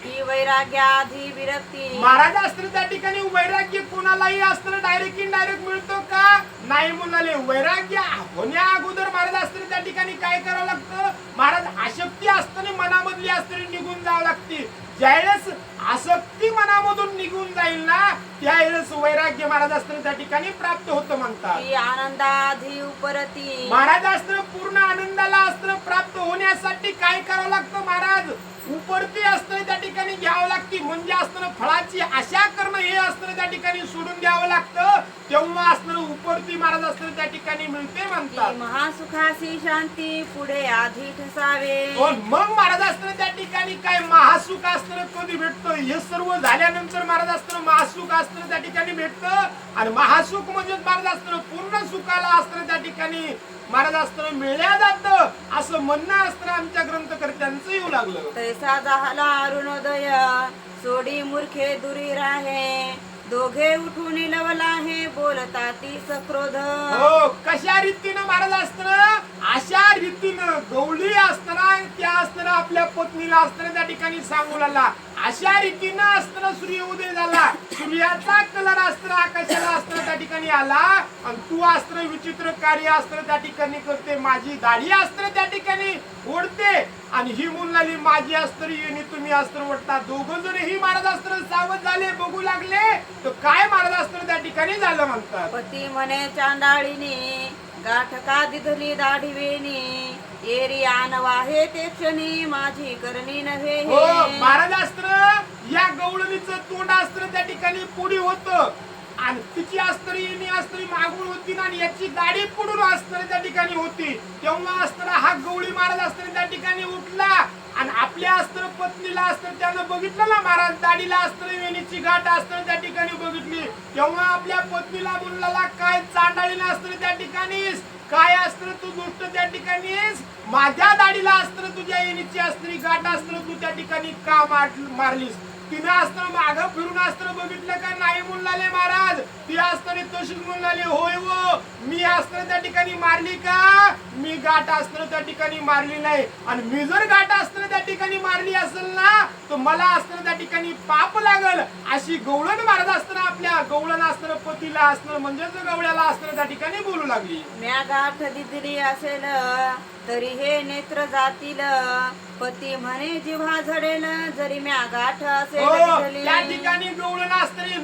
Speaker 2: की वैराग्याधी विरक्ती.
Speaker 1: महाराज अस्त्र त्या ठिकाणी वैराग्य कोणालाही अस्त्र डायरेक्ट इनडायरेक्ट मिळतो का? नाही म्हणाले. वैराग्य होण्या अगोदर महाराज अस्त्र त्या ठिकाणी काय करावं लागतं? महाराज आसक्ती असताना मनामधली अस्त्र निघून जावं लागते. ज्यावेळेस आसक्ती मनामधून निघून जाईल ना त्यावेळेस वैराग्य महाराज अस्त्र त्या ठिकाणी प्राप्त होतं म्हणतात.
Speaker 2: की आनंदाधी उपरती.
Speaker 1: महाराज अस्त्र पूर्ण आनंदाला अस्त्र प्राप्त होण्यासाठी काय करावं लागतं? महाराज उपरती अस्त्र त्या ठिकाणी घ्यावं लागते. म्हणजे अस्त्र फळाची आशा करणं हे अस्त्र त्या ठिकाणी सोडून द्यावं लागतं. तेव्हा अस्त्र उपरती महाराज अस्त्र त्या ठिकाणी मिळते म्हणतात.
Speaker 2: महासुखासी शांती पुढे आधी ठसावे.
Speaker 1: मग महाराज अस्त्र त्या ठिकाणी काय महासुख अस्त्र कधी भेटतं? हे सर्व झाल्यानंतर महाराज अस्त्र महासुख अस्त्र त्या ठिकाणी भेटतं आणि महासुख म्हणजे महाराज अस्त्र पूर्ण सुखाला अस्त्र त्या ठिकाणी महाराज अस्त्र मिळल्या जातं असं म्हणणं अस्त्र आमच्या ग्रंथकर्त्यांचं येऊ लागलं.
Speaker 2: तैसा झाला अरुणोदय सोडी मूर्खे दुरी राहे दोघे उठून लवला हे बोलता ती सक्रोध.
Speaker 1: हो कशा रीतीनं महाराज अस्त्र? अशा रीतीनं गवळी अस्त्र त्या असताना आपल्या पत्नीला असताना त्या ठिकाणी सांगू लागला. अशा रीतीनं असताना सूर्य उदय झाला. सूर्याचा कलर असताना आकाशाला असताना त्या ठिकाणी आला आणि तू असताना विचित्र कार्य असताना त्या ठिकाणी करते. माझी दाढी असताना त्या ठिकाणी ओढते आणि ही मुलाली माझी अस्त्र येणे तुम्ही अस्त्र ओढता. दोघं जण ही महाराज अस्त्र सावध झाले, बघू लागले तर काय महाराज अस्त्र त्या ठिकाणी झालं म्हणतात.
Speaker 2: पती म्हणे चांडाळीने गाठ का दिधली दाढी वेणी एरी आणवा हे ते क्षणी माझी करणी नव्हे
Speaker 1: हो
Speaker 2: हे.
Speaker 1: महाराज अस्त्र या गवळणीचं तोंड अस्त्र त्या ठिकाणी पुढे होतं आणि तिची अस्त्री येणी अस्त्री मागून होती ना आणि याची दाढी पुढून अस्त्र त्या ठिकाणी होती. तेव्हा अस्त्र हा गवळी महाराज अस्त्र त्या ठिकाणी उठला आणि आपल्या अस्त्र पत्नीला अस्त्र त्यानं बघितलं ना महाराज, दाढीला अस्त्र वेणीची गाठ अस्त्र त्या ठिकाणी बघितली. तेव्हा आपल्या पत्नीला म्हणला काय चांडाळीला अस्त्र त्या ठिकाणीस, काय अस्त्र तू दुष्ट त्या ठिकाणीस, माझ्या दाढीला अस्त्र तुझ्या येणीची अस्त्री गाठ अस्त्र तू त्या ठिकाणी का मारलीस. तिने अस्त्र माग फिरून अस्त्र बघितलं का नाही म्हणलाले महाराज. ती अस्त्र तशीच म्हणलाले होय हो मी अस्त्र त्या ठिकाणी मारली का, मी गाठ अस्त्र त्या ठिकाणी मारली नाही आणि मी जर गाठ अस्त्र त्या ठिकाणी मारली असेल ना तर मला अस्त्र त्या ठिकाणी पाप लागल. अशी गवळण महाराज अस्त्र आपल्या गवळण अस्त्र पतीला अस्त्र म्हणजेच गवळ्याला अस्त्र त्या ठिकाणी बोलू लागली.
Speaker 2: म्या गाठ दिदली असेल तरी हे नेत्र जातील पती म्हणे जिव्हा झडेल जरी म्या गाठ असेल
Speaker 1: हो
Speaker 2: दिधली.
Speaker 1: त्या ठिकाणी गवळण अस्त्र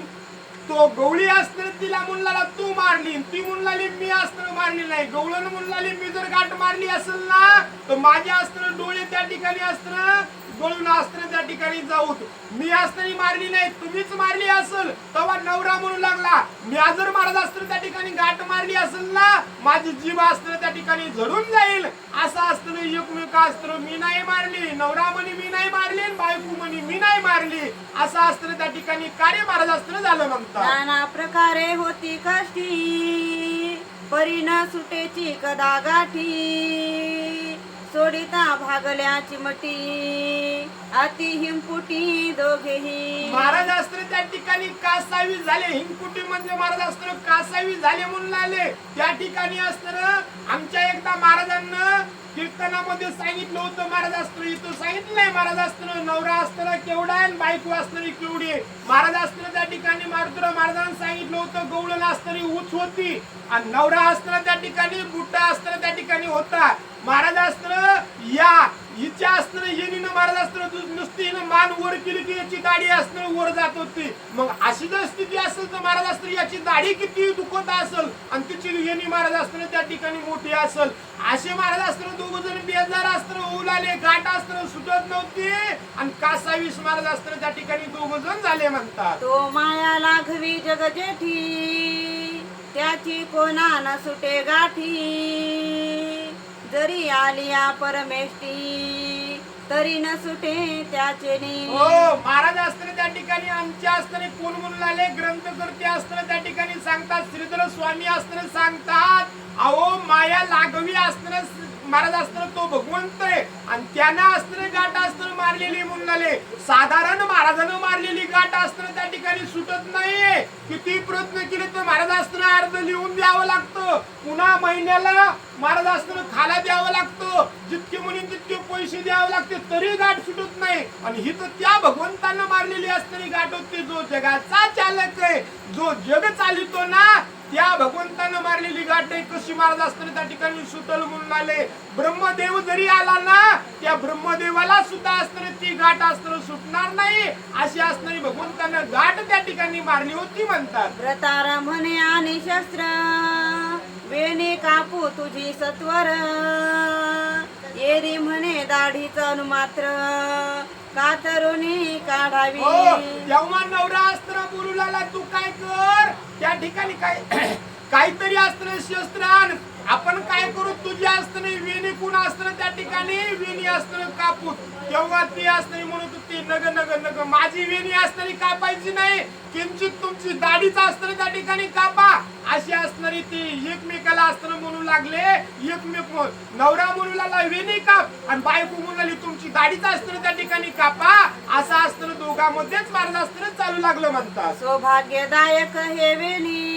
Speaker 1: तो गवळी अस्त्र तिला म्हणला तू मारली, ती म्हणलाली मी अस्त्र मारली नाही. गवळण म्हणलाली मी जर गाठ मारली असेल ना तर माझे अस्त्र डोळे त्या ठिकाणी अस्त्र गळून अस्त्र त्या ठिकाणी जाऊत. मी अस्त्री मारली नाही, तुम्हीच मारली असेल. तेव्हा नवरा म्हणू लागला मी जर महाराज अस्त्र त्या ठिकाणी गाठ मारली असेल ना माझी जीभ अस्त्र त्या ठिकाणी झडून जाईल. असं अस्त्र एकमेक अस्त्र मी नाही मारली. नवरा म्हणे मी नाही मारली, बायको म्हणे मी नाही मारली. असं अस्त्र त्या ठिकाणी कार्य महाराज अस्त्र झालं म्हणतात.
Speaker 2: नाना प्रकारे होती कष्टी परी न सुटेची कदा गाठी सोडिता भागल्या चिमटी अति हिमपुटी दोघेही.
Speaker 1: महाराज अस्त्र त्या ठिकाणी कासावी झाले. हिमकुटी म्हणजे महाराज अस्त्र कासावी झाले म्हणून आले. त्या ठिकाणी अस्त्र आमच्या एकदा महाराजांना कीर्तनामध्ये सांगितलं होतं. महाराज अस्त्र इथं सांगितलंय महाराज अस्त्र नवरा अस्त्र केवढा आहे बायको अस्त्र केवढी आहे. महाराज अस्त्र त्या ठिकाणी मारुतीराव महाराजांनी सांगितलं होतं गवळण अस्त्र उच होती आणि नवरा अस्त्र त्या ठिकाणी बुट्टा अस्त्र त्या ठिकाणी होता. महाराज अस्त्र या हिच्या अस्त्र येणीनं महाराज अस्त्र नुसती मान वर केली की याची दाढी अस्त्र वर जात होती. मग अशी जर स्थिती असेल तर महाराज अस्त्र याची दाढी किती दुखत असेल आणि तिची येणी महाराज अस्त्र त्या ठिकाणी मोठी असेल. असे महाराज अस्त्र दोघ जण बेजार अस्त्र होऊ लागले. गाठ अस्त्र सुटत नव्हती आणि कासावीस महाराज अस्त्र त्या ठिकाणी दोघ जण झाले म्हणतात.
Speaker 2: तो माया लाघवी जग जेठी त्याची कोणा न सुटे गाठी जरी आलिया परमेष्टी तरी न सुटे त्याचे
Speaker 1: हो महाराज अस्त्र त्या ठिकाणी आमच्या अस्त्र कोण म्हणून आले ग्रंथकर्ते अस्त्र त्या ठिकाणी सांगतात. श्रीधर स्वामी अस्त्र सांगतात अहो माया लागवी अस्त्र महाराज अस्त्र तो भगवंत आहे आणि त्यानं अस्त्र गाठ अस्त्र मारलेली म्हणून आले. साधारण महाराजानं मारलेली गाठ अस्त्र त्या ठिकाणी सुटत नाहीये. किती प्रयत्न केले तर महाराज अस्त्र अर्ध लिहून द्यावं लागतं. पुन्हा महिन्याला महाराज अस्त्र खाला द्यावं लागतं. जितके म्हणून तितके पैसे द्यावे लागते तरी गाठ सुटत नाही. आणि ही तर त्या भगवंतानं मारलेली असणारी गाठ होती. जो जगाचा चालक आहे, जो जग चालितो ना त्या भगवंतानं मारलेली गाठ आहे. कशी महाराज अस्त्र त्या ठिकाणी सुटल म्हणून आले. ब्रह्मदेव जरी आला ना त्या ब्रह्मदेवाला सुद्धा अस्त्र ती गाठ अस्त्र सुटणार नाही. अशी असणारी भगवंतानं गाठ त्या ठिकाणी मारली होती म्हणतात.
Speaker 2: व्रतार म्हणे आणि शस्त्र वेणी कापू तुझी सत्वर येरी म्हणे दाढीच अनुमात्र कातरुणी काढावी.
Speaker 1: जेव्हा नवरा अस्त्र बोलू लागला तू काय कर त्या ठिकाणी काय काहीतरी अस्त्र शस्त्र आण. आपण काय करू तुझी अस्त्र वेणी कोण अस्त्र त्या ठिकाणी वेणी अस्त्र कापू. तेव्हा ती अस्त्री म्हणत होती नग नग नग माझी वेणी अस्त्री कापायची नाही. किंचित तुमची दाढीचं अस्त्र त्या ठिकाणी कापा. अशी असणारी ती एकमेकाला अस्त्र म्हणू लागले. एकमेक नवरा म्हणू लागला वेणी काप आणि बायको म्हणू लागली तुमची दाढीचं अस्त्र त्या ठिकाणी कापा. असं अस्त्र दोघांमध्येच महाराज अस्त्र चालू लागलं म्हणतात.
Speaker 2: सौभाग्यदायक हे वेणी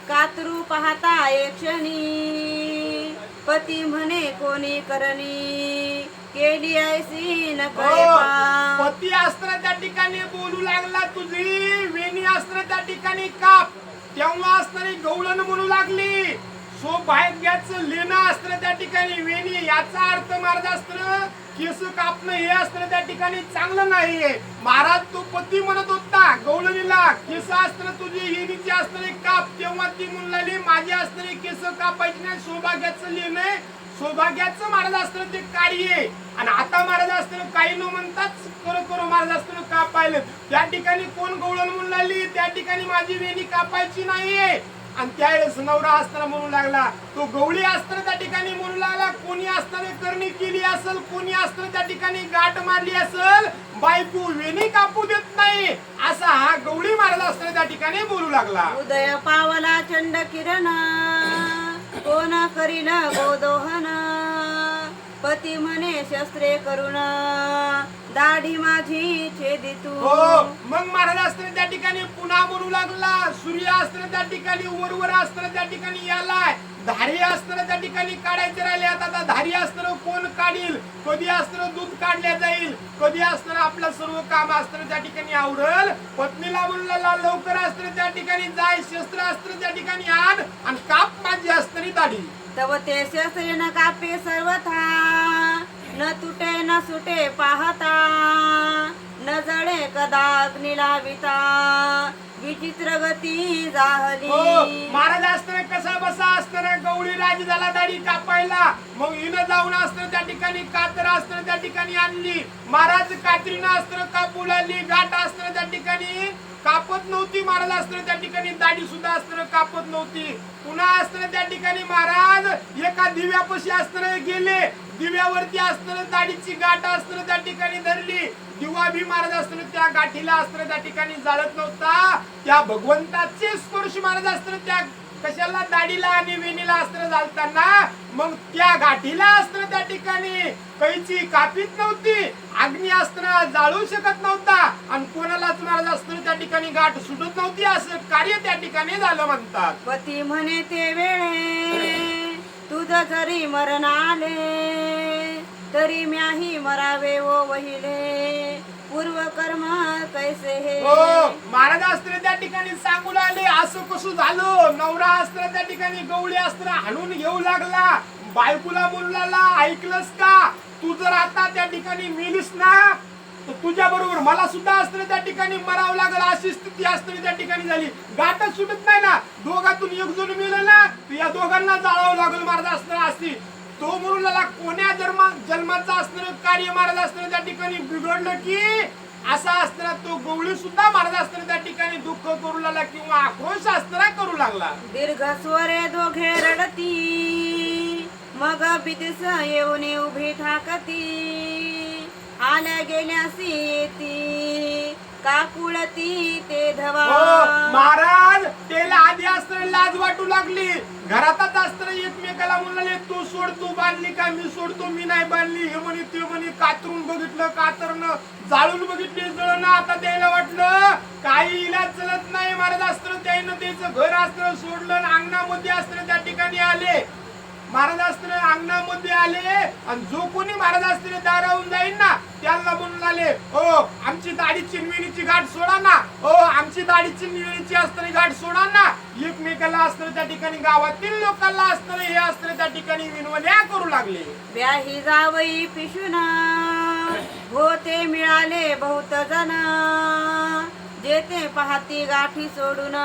Speaker 2: कातरू पाहता एक क्षणी पती म्हणे कोणी करणी केली ऐसी न
Speaker 1: हो,
Speaker 2: कळेपा.
Speaker 1: पती असताना त्या ठिकाणी बोलू लागला तुझी वेणी असताना त्या ठिकाणी काप. तेव्हा असणारी गवळण म्हणू लागली सौभाग्याचं लेणं असताना त्या ठिकाणी वेणी. याचा अर्थ महाराज असताना केस कापणं हे असताना त्या ठिकाणी चांगलं नाहीये. महाराज तो पती म्हणत होता गवळणीला केस असताना तुझी हिनीची असणारी काप. तेव्हा ती म्हणू लागली माझी असणारी केस कापायची नाही, सौभाग्याचं लेणं आहे, सौभाग्याचं महाराज असताना ते कार्य आहे. आणि आता महाराज असताना काही न म्हणताच करो करो महाराज असताना कापायला. त्या ठिकाणी कोण गवळण म्हणून लागली त्या ठिकाणी माझी वेणी कापायची नाहीये. आणि त्यावेळेस नवरा असताना म्हणू लागला तो गवळी असताना त्या ठिकाणी म्हणू लागला कोणी असताना करणी केली असेल, कोणी असताना त्या ठिकाणी गाठ मारली असेल, बायको वेणी कापू देत नाही असा हा गवळी महाराज असताना त्या ठिकाणी बोलू लागला.
Speaker 2: उदय पावला चंड किरण कोण करीन गोदोहन. पती म्हणे शस्त्रे करुण दाढी माझी छेदी तू.
Speaker 1: हो, मग महाराज असताना त्या ठिकाणी पुन्हा बोलू लागला सूर्य असताना त्या ठिकाणी वरवर असताना त्या ठिकाणी यालाय, धारी असताना त्या ठिकाणी काढायचे राहिले. आता धारी असताना कोण काढील, कधी असताना दूध काढल्या जाईल, कधी असताना आपलं सर्व काम असताना त्या ठिकाणी आवरल. पत्नीला म्हणला लवकर असताना त्या ठिकाणी जाय, शस्त्र असताना त्या ठिकाणी आण आणि काप माझी असताना दाढी.
Speaker 2: तव ते शस्त्रे न कापे सर्वथा न तुटे न सुटे पाहता. न जळे कदा अग्नी लाविता विचित्र गती जाहली.
Speaker 1: हो, महाराज असताना कसा बसा असताना गवळी राज झाला दाढी कापायला. मग हिनं जाऊन असताना त्या ठिकाणी कातर असताना त्या ठिकाणी आणली. महाराज कात्रीनं असताना कापू लागली. गाठ असताना त्या ठिकाणी कापत नव्हती. महाराज असताना त्या ठिकाणी दाढी सुद्धा असताना कापत नव्हती. पुन्हा असताना त्या ठिकाणी महाराज एका दिव्यापाशी असताना गेले. दिव्यावरती असताना दाढीची गाठ असताना त्या ठिकाणी धरली. दिवा भी महाराज असताना त्या गाठीला असताना त्या ठिकाणी जाळत नव्हता. त्या भगवंताचे स्पर्श महाराज असताना त्या कशाला दाढीला आणि वेणीला असताना जाळताना मग त्या गाठीला असताना त्या ठिकाणी कैची कापीत नव्हती. अग्नी असताना जाळू शकत नव्हता आणि कोणालाच महाराज असताना त्या ठिकाणी गाठ सुटत नव्हती. असं कार्य त्या ठिकाणी झालं म्हणतात.
Speaker 2: पती म्हणे ते वेळे तुझ जरी मरण आले तरी म्याही मरावे ओ वहिले. पूर्व कर्म कैसे हे.
Speaker 1: हो, महाराज असताना त्या ठिकाणी सांगू लागले असं कसं झालं. नवरा असताना त्या ठिकाणी गवळी असताना हाणून घेऊ लागला. बायकोला बोलू लागला ऐकलंस का, तू जर आता त्या ठिकाणी मेलीस ना तर तुझ्या बरोबर मला सुद्धा असताना त्या ठिकाणी मरावं लागल. अशी स्थिती असताना त्या ठिकाणी झाली. गाठच सुटत नाही ना, दोघातून एक जण मेलं ना तर या दोघांना जाळावं लागल महाराज असताना. अशी तो म्हणून लागला कोण्या जन्माचं असणारं कार्य महाराज असताना त्या ठिकाणी बिघडलं की असा असताना तो गवळी सुद्धा महाराज असताना त्या ठिकाणी दुःख करू लागला किंवा आक्रोश असताना करू लागला.
Speaker 2: दीर्घ स्वरे दोघे रडती मग बिदिस येऊन उभी ठाकती. आल्या गेल्यासी येती काकुळती ते धवा.
Speaker 1: हो, महाराज त्याला आधी असताना लाज वाटू लागली. घरातच असताना एकमेकाला म्हणाले तू सोड, तू बांधली का, मी सोडतो, मी नाही बांधली. हे म्हणे ते म्हणे. कातरून बघितलं, कातरनं जाळून बघितली, जळणं. आता द्यायला वाटलं काही इलाज चलत नाही. महाराज असताना त्यानं त्याचं घर असताना सोडलं. अंगणामध्ये असताना त्या ठिकाणी आले. महाराज असताना अंगणामध्ये आले आणि जो कोणी महाराज असताना दारावून जाईल ना त्याला म्हणून आले हो आमची दाढीची वेणीची गाठ सोडा ना, हो आमची दाढीची वेणीची असताना गाठ सोडा ना. एकमेकाला असताना त्या ठिकाणी गावातील लोकांना असताना हे असताना त्या ठिकाणी विनवण्या करू लागले.
Speaker 2: व्याही जावई पिशुना होते मिळाले बहुत जण. जेते पाहती गाठी सोडून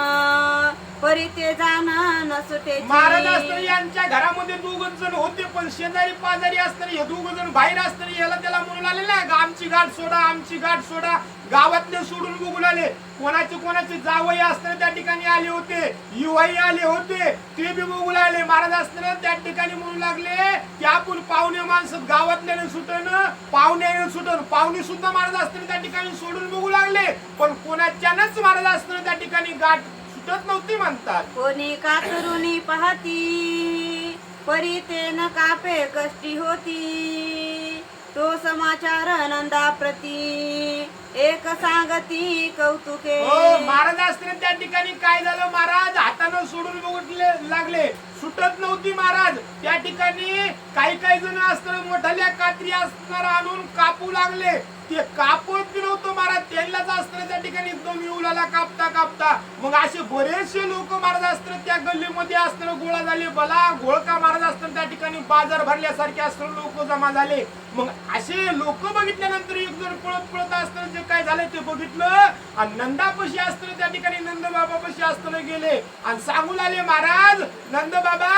Speaker 2: परी ते जाणं न सुटे.
Speaker 1: महाराज असताना यांच्या घरामध्ये दोघं जण होते पण शेजारी पाजारी असताना हे दोघं जण बाहेर असताना याला त्याला म्हणून आले ना आमची गाठ सोडा, आमची गाठ सोडा. गावातले सोडून बघू लागले. कोणाचे जावई असताना त्या ठिकाणी आले होते, युवाई आले होते, ते बी बघू लागले. महाराज असताना त्या ठिकाणी म्हणू लागले की आपण पाहुणे माणसं गावातल्याने सुटन, पाहुण्याने सुटन. पाहुणे सुद्धा महाराज असताना त्या ठिकाणी सोडून बघू लागले पण कोणाच्यानच महाराज असताना त्या ठिकाणी गाठ सुटत नव्हती म्हणतात.
Speaker 2: कोणी कातरुनी पाहती परी ते न कापे कष्टी होती. तो समाचार नंदा प्रती एक सांगती कौतुके.
Speaker 1: हो महाराज असताना त्या ठिकाणी काय झालं, महाराज हातानं सोडून बघितले लागले. सुटत नव्हती महाराज. त्या ठिकाणी काही जण असताना मोठ्याल्या कात्री असणार आणून कापू लागले. ते कापत बी नव्हतं महाराज, त्यांनाच असताना त्या ठिकाणी एकदम येऊला कापता मग असे बरेचसे लोक महाराज असताना त्या गल्लीमध्ये असताना गोळा झाले. भला घोळका महाराज असताना त्या ठिकाणी बाजार भरल्यासारखे असताना लोक जमा झाले. मग असे लोक बघितल्यानंतर एक जण पळत असताना जे काय झालं ते बघितलं आणि नंदापाशी असताना त्या ठिकाणी नंद बाबापाशी असताना गेले आणि सांगू लागले, महाराज नंद बाबा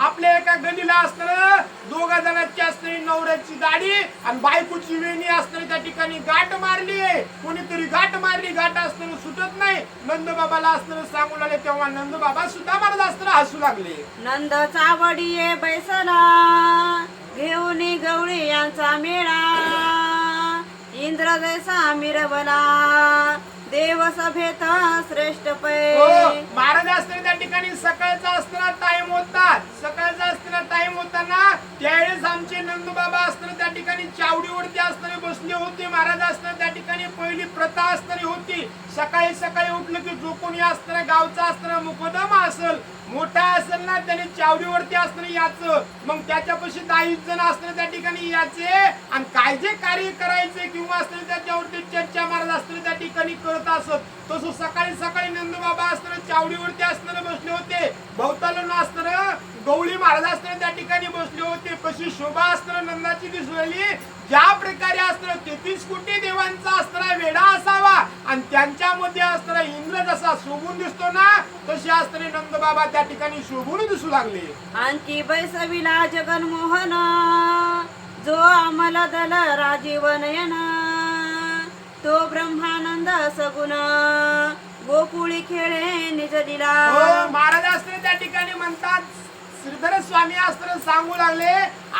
Speaker 1: आपल्या एका गल्लीला असताना दोघा जणांची असणारी नवऱ्याची दाढी आणि बायकोची वेणी असताना त्या ठिकाणी गाठ मारली. कोणीतरी गाठ मारली, गाठ असताना सुटत नाही. नंद बाबाला असताना सांगू लागले, तेव्हा नंद बाबा सुद्धा महाराज असताना हसू लागले.
Speaker 2: नंद चावडीये बैसला घेऊन गवळी यांचा मेळा, इंद्र जैसा मिरवला देव सभेत श्रेष्ठ पै.
Speaker 1: महाराज असताना त्या ठिकाणी सकाळचा असताना टाइम होता. सकाळचा असताना टाइम होताना त्यावेळेस आमचे नंद बाबा असताना त्या ठिकाणी चावडीवरती असताना बसले होते. महाराज असताना त्या ठिकाणी पहिली प्रथा असताना होती, सकाळी उठलं की जो कोणी असताना गावचा असताना मुकदम असेल मोठा असेल ना त्याने चावडीवरती असताना याचं. मग त्याच्यापाशी 10 जण असताना त्या ठिकाणी याचे आणि काय जे कार्य करायचे किंवा असताना त्याच्यावरती चर्चा महाराज असताना त्या ठिकाणी करत असत. तसं सकाळी नंद बाबा असताना चावडीवरती असताना बसले होते. भवताला असताना गवळी महाराज असताना त्या ठिकाणी बसले होते. कशी शोभा असताना नंदाची दिसली. ज्या प्रकारे असताना 33 कोटी देवांचा असताना वेढा असावा आणि त्यांच्यामध्ये असताना इंद्र जसा शोभून दिसतो ना तसे असताना नंद बाबा त्या ठिकाणी शोभून दिसू लागले.
Speaker 2: आणखी बैसविला जगनमोहन जो अमल दल राजीव नयन, तो ब्रह्मानंद सगुण गोकुळी खेळे निज दिला.
Speaker 1: महाराज असताना त्या ठिकाणी म्हणतात, श्रीधर स्वामी असताना सांगू लागले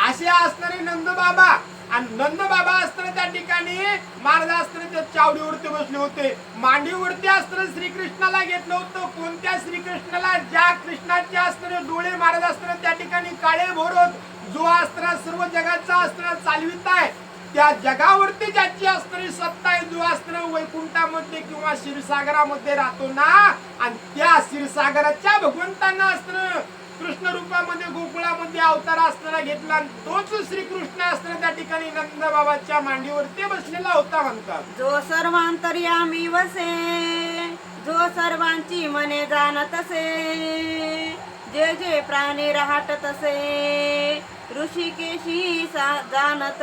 Speaker 1: असे असणारे नंद बाबा आणि नंद बाबा असताना त्या ठिकाणी महाराज असताना त्या चावडीवरती बसले होते. मांडीवरती असताना श्रीकृष्णाला घेतलं होतं. कोणत्या श्रीकृष्णाला? ज्या कृष्णाचे असताना डोळे महाराज असताना त्या ठिकाणी काळे भोरत, जो असताना सर्व जगाचा असताना चालवित आहे, त्या जगावरती ज्याची असणारी सत्ता आहे, जो असताना वैकुंठामध्ये किंवा क्षीरसागरामध्ये राहतो ना आणि त्या क्षीरसागराच्या भगवंतांना असताना कृष्ण रूपामध्ये गोकुळामध्ये अवतार असताना घेतला आणि तोच श्रीकृष्ण असताना त्या ठिकाणी नंद बाबाच्या मांडीवरती बसलेला होता म्हणतात.
Speaker 2: जो सर्वांतर्यामी वसे, जो सर्वांची मने जाणत असे, जे जे प्राणी राहत असे ऋषिकेशी जाणत.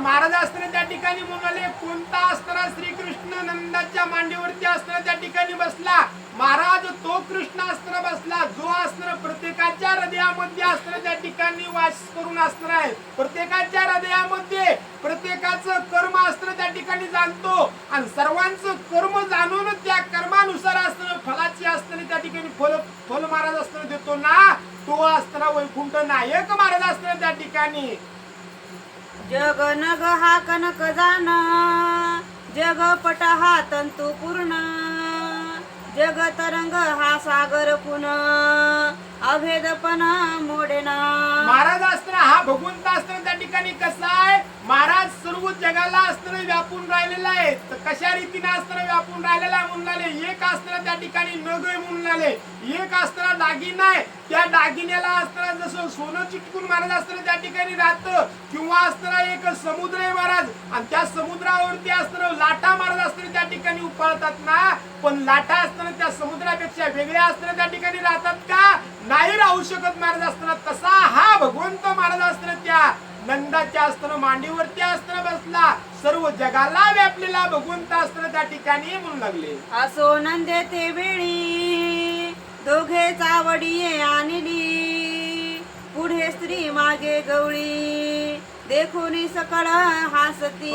Speaker 1: महाराज असताना त्या ठिकाणी म्हणाले, कोणता असताना श्रीकृष्ण नंदाच्या मांडीवरती असताना त्या ठिकाणी बसला. महाराज तो कृष्ण असताना बसला जो असताना प्रत्येकाच्या हृदयामध्ये असताना त्या ठिकाणी वास करून असणार आहे. प्रत्येकाच्या हृदयामध्ये प्रत्येकाचं कर्म असताना त्या ठिकाणी जाणतो आणि सर्वांचं कर्म जाणून त्या कर्मानुसार असताना फलाची असताना त्या ठिकाणी फल महाराज असताना देतो ना, तो असताना वैकुंठ नायक महाराज असताना त्या ठिकाणी.
Speaker 2: जग नग हा कनक जाण, जग पट हा तंतू पूर्ण, जग तरंग हा सागर पुन, अभेदपणा मोडेना. महाराज
Speaker 1: असताना हा भगवंत असताना त्या ठिकाणी कसा आहे, महाराज सर्व जगाला असताना व्यापून राहिलेला आहे. तर कशा रीतीने असताना व्यापून राहिलेला म्हणाले, एक असताना त्या ठिकाणी नग आहे म्हणाले, एक असताना दागिना आहे. त्या दागिन्याला असताना जसं सोनं चिटकून महाराज असताना त्या ठिकाणी राहतं किंवा असताना एक समुद्र आहे महाराज आणि त्या समुद्रावरती असताना लाटा महाराज असताना त्या ठिकाणी उफाळतात ना, पण लाटा असताना त्या समुद्रापेक्षा वेगळ्या असताना त्या ठिकाणी राहतात का? नाही राहू शकत महाराज असताना. तसा हा भगवंत महाराज असताना त्या नंदाच्या असताना मांडीवरती असताना बसला. सर्व जगाला व्यापलेला भगवंत असताना त्या ठिकाणी म्हणू लागले.
Speaker 2: असो नंदे ते वेळी दोघे चावडीये आणली, पुढे स्त्री मागे गवळी देखून सकळ हासती.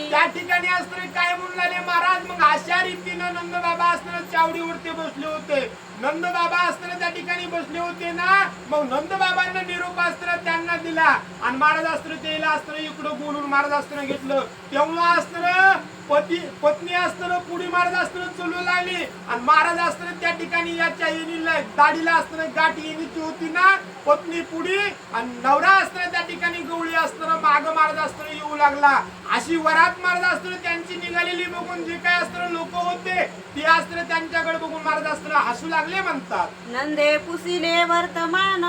Speaker 1: त्या ठिकाणी असताना काय म्हणून लागले महाराज, मग अशा रीतीनं नंद बाबा असताना चावडीवरती बसले होते. नंद बाबा असताना त्या ठिकाणी बसले होते ना, मग नंद बाबांना निरोप असताना त्यांना दिला आणि महाराज असताना त्याला असताना इकडं बोलून महाराज असताना घेतलं. तेव्हा असताना पत्नी असताना पुढे महाराज असताना चलू लागली आणि महाराज असताना त्या ठिकाणी याच्या येणीला दाढीला असताना गाठ येणीची होती ना, पत्नी पुढे आणि नवरा असताना त्या ठिकाणी गवळी असताना माग महाराज असताना येऊ लागला. अशी वरात महाराज असताना त्यांची निघालेली बघून जे काय असताना लोक होते ते असताना त्यांच्याकडे बघून महाराज असताना हसू लागले म्हणतात.
Speaker 2: नंदे पुसिले वर्तमान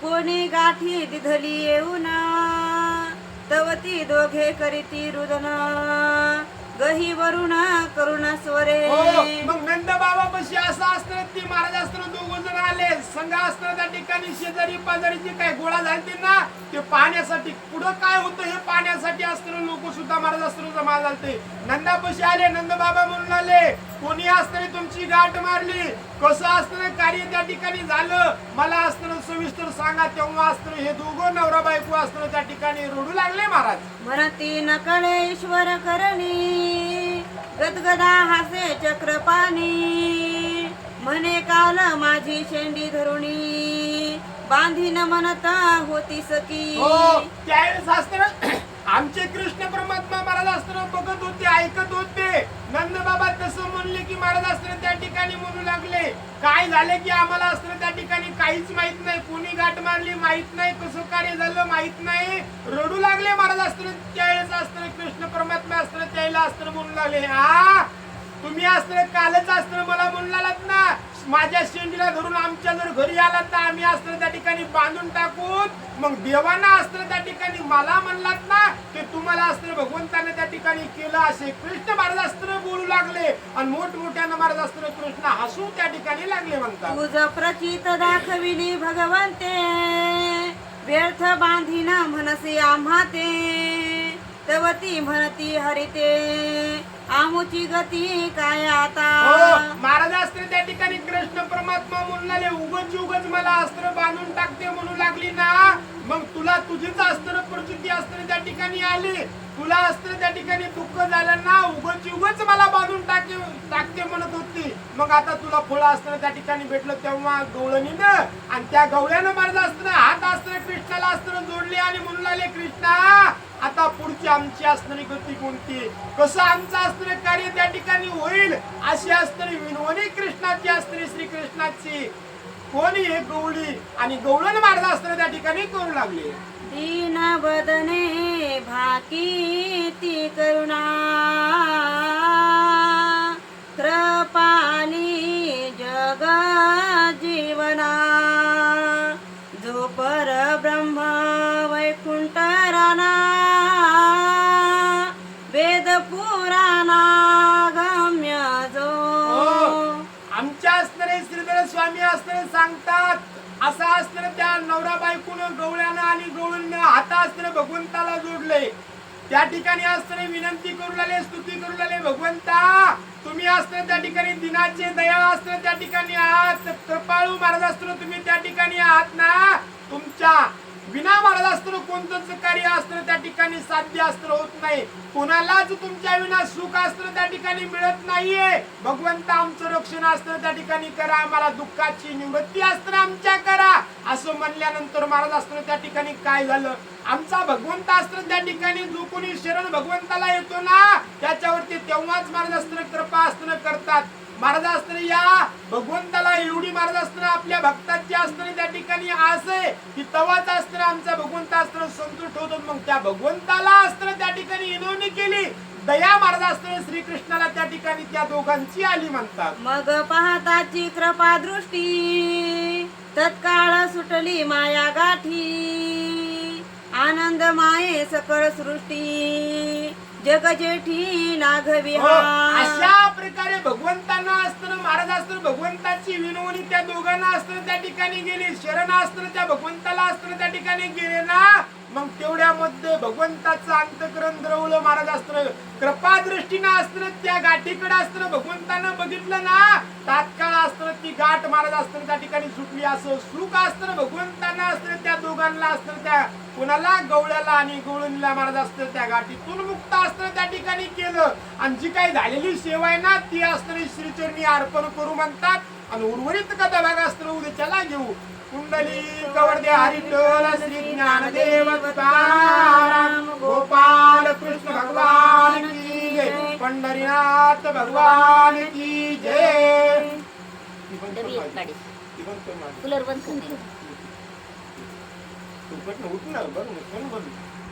Speaker 2: कोणी गाठी दिधली येऊन तवती दोघे करीती रुदन गही वरुण करुण स्वरे.
Speaker 1: मग नंद बाबा पशी असं असताना ती महाराज असताना दोघ जण आले संघ असताना त्या ठिकाणी शेजारी पाजारी जे काय गोळा झालते ना ते पाहण्यासाठी. पुढं काय होतं हे पाहण्यासाठी असताना लोक सुद्धा महाराज असताना जमा झालते. नंदापशी आले, नंद बाबा म्हणून आले कोणी असताना तुमची गाठ मारली, कसं असताना कार्य त्या ठिकाणी झालं मला असताना सविस्तर सांगा. तेव्हा असताना हे दोघं नवरा बायको असताना त्या ठिकाणी रडू लागले महाराज.
Speaker 2: म्हणती नकळे ईश्वर करणी गदगदा हासे चक्रपाणी म्हणे काल माझी शेंडी धरुणी बांधीन म्हणता होती सखी.
Speaker 1: त्यावेळेस असताना आमचे कृष्ण परमात्मा महाराज असताना बघत होते, ऐकत होते. नंद बाबा तसं म्हणले की महाराज असताना त्या ठिकाणी म्हणू लागले काय झाले की आम्हाला असताना त्या ठिकाणी काहीच माहित नाही, कोणी गाठ मारली माहित नाही, कसं कार्य झालं माहित नाही. रडू लागले महाराज असताना. त्यावेळेस असताना कृष्ण परमात्मा असताना त्याला असताना म्हणू लागले तुम्ही असताना कालच असताना मला म्हणू लागलात ना माझ्या शेंडीला धरून आमच्या जर घरी आलात तर आम्ही असताना त्या ठिकाणी बांधून टाकून. मग देवांना असताना त्या ठिकाणी मला म्हणलात ना की तुम्हाला असताना भगवंताने त्या ठिकाणी केलं असे कृष्ण महाराज असताना बोलू लागले आणि मोठमोठ्यानं महाराज असताना कृष्ण हसू त्या ठिकाणी लागले म्हणतात.
Speaker 2: तुझ प्रचित दाखविली भगवंते व्यर्थ बांधीन म्हणसे आम्हा ते तवती म्हणती हरिते आमुची गती काय आता.
Speaker 1: महाराज असताना त्या ठिकाणी कृष्ण परमात्मा म्हणून उगच मला अस्त्र बांधून टाकते म्हणू लागली ना, मग तुला तुझीच अस्त्र प्रचिती असताना त्या ठिकाणी आली, तुला असताना त्या ठिकाणी दुःख झालं ना उगच मला बांधून टाकते म्हणत होती. मग आता तुला फळ असताना त्या ठिकाणी भेटलं तेव्हा गवळणीनं आणि त्या गवळ्यानं महाराज असताना हात असताना कृष्णाला असताना जोडले आणि म्हणू लागले कृष्णा आता पुढची आमची असणारी गती कोणती, कसं आमचं असणारे कार्य त्या ठिकाणी होईल अशी असणारी विनवणी कृष्णाची असणारी श्रीकृष्णाची. कोणी हे गवळी आणि गवळण महाराज असताना त्या ठिकाणी करू लागले.
Speaker 2: दीन बदने भाकी ती करुणा कृपाली जग जीवना जो पर ब्रह्म वैकुंठ राणा वेद पुराणा गम्य जो.
Speaker 1: आमच्या असणारे श्रीधर स्वामी असणारे सांगतात असं असताना त्या नवरा बायकोनं गवळ्यानं आणि गवळीनं हात असताना भगवंताला जोडले. त्या ठिकाणी असताना विनंती करू लागले, स्तुती करू लागले भगवंता तुम्ही असताना त्या ठिकाणी दिनाचे दया असताना त्या ठिकाणी आहात, कृपाळू महाराज असताना तुम्ही त्या ठिकाणी आहात ना. तुमच्या विना महाराज असताना कोणतंच कार्य असताना त्या ठिकाणी साध्य असताना होत नाही, कोणालाच तुमच्या विना सुख असताना त्या ठिकाणी मिळत नाहीये. भगवंत आमचं रक्षण असताना त्या ठिकाणी करा, आम्हाला दुःखाची निवृत्ती असताना आमच्या करा असं म्हणल्यानंतर महाराज असताना त्या ठिकाणी काय झालं, आमचा भगवंत असताना त्या ठिकाणी जो कोणी शरण भगवंताला येतो ना त्याच्यावरती तेव्हाच महाराज असताना कृपा असताना करतात. महाराज असताना या भगवंताला एवढी महाराज असताना आपल्या भक्ताची असताना त्या ठिकाणी आस आहे की तवाच असताना आमचा भगवंत असताना संतुष्ट होतो. मग त्या भगवंताला असताना त्या ठिकाणी विनवणी केली, दया महाराज असताना श्रीकृष्णाला त्या ठिकाणी त्या दोघांची आली म्हणतात.
Speaker 2: मग पाहताची कृपा दृष्टी तत्काळ सुटली माया गाठी आनंद माये सकळ सृष्टी जग जेठी नागवी.
Speaker 1: अशा प्रकारे भगवंतांना असताना महाराज असताना भगवंताची विनवणी त्या दोघांना असताना त्या ठिकाणी गेली, शरण असताना त्या भगवंताला असताना त्या ठिकाणी गेले ना. मग तेवढ्यामध्ये भगवंताचं अंतकरण द्रवलं महाराज असताना कृपा दृष्टीनं असताना त्या गाठीकडे असताना भगवंतानं बघितलं ना तात्काळ असताना ती गाठ महाराज असताना त्या ठिकाणी सुटली. असं सुख असताना भगवंतांना असताना त्या दोघांना असताना त्या कोणाला गवळ्याला आणि गवळणीला महाराज असताना त्या गाठीतून मुक्त असताना त्या ठिकाणी केलं. आणि जी काही झालेली सेवा आहे ना ती असताना श्रीचरणी अर्पण करू म्हणतात. आणि उर्वरित कथा भाग असताना उद्याच्याला घेऊ. कुंडली कवर्दे हरिटोल श्री ज्ञानदेव तुकाराम गोपाल कृष्ण भगवान की नाथ भगवान की जय. ती बंद कर
Speaker 3: डबी
Speaker 1: माझी.
Speaker 3: काढी
Speaker 1: ती बंद कर माझी.
Speaker 3: कूलर बंद कर
Speaker 1: तू पटकन उठ ना, बघ ना, कोण बंद?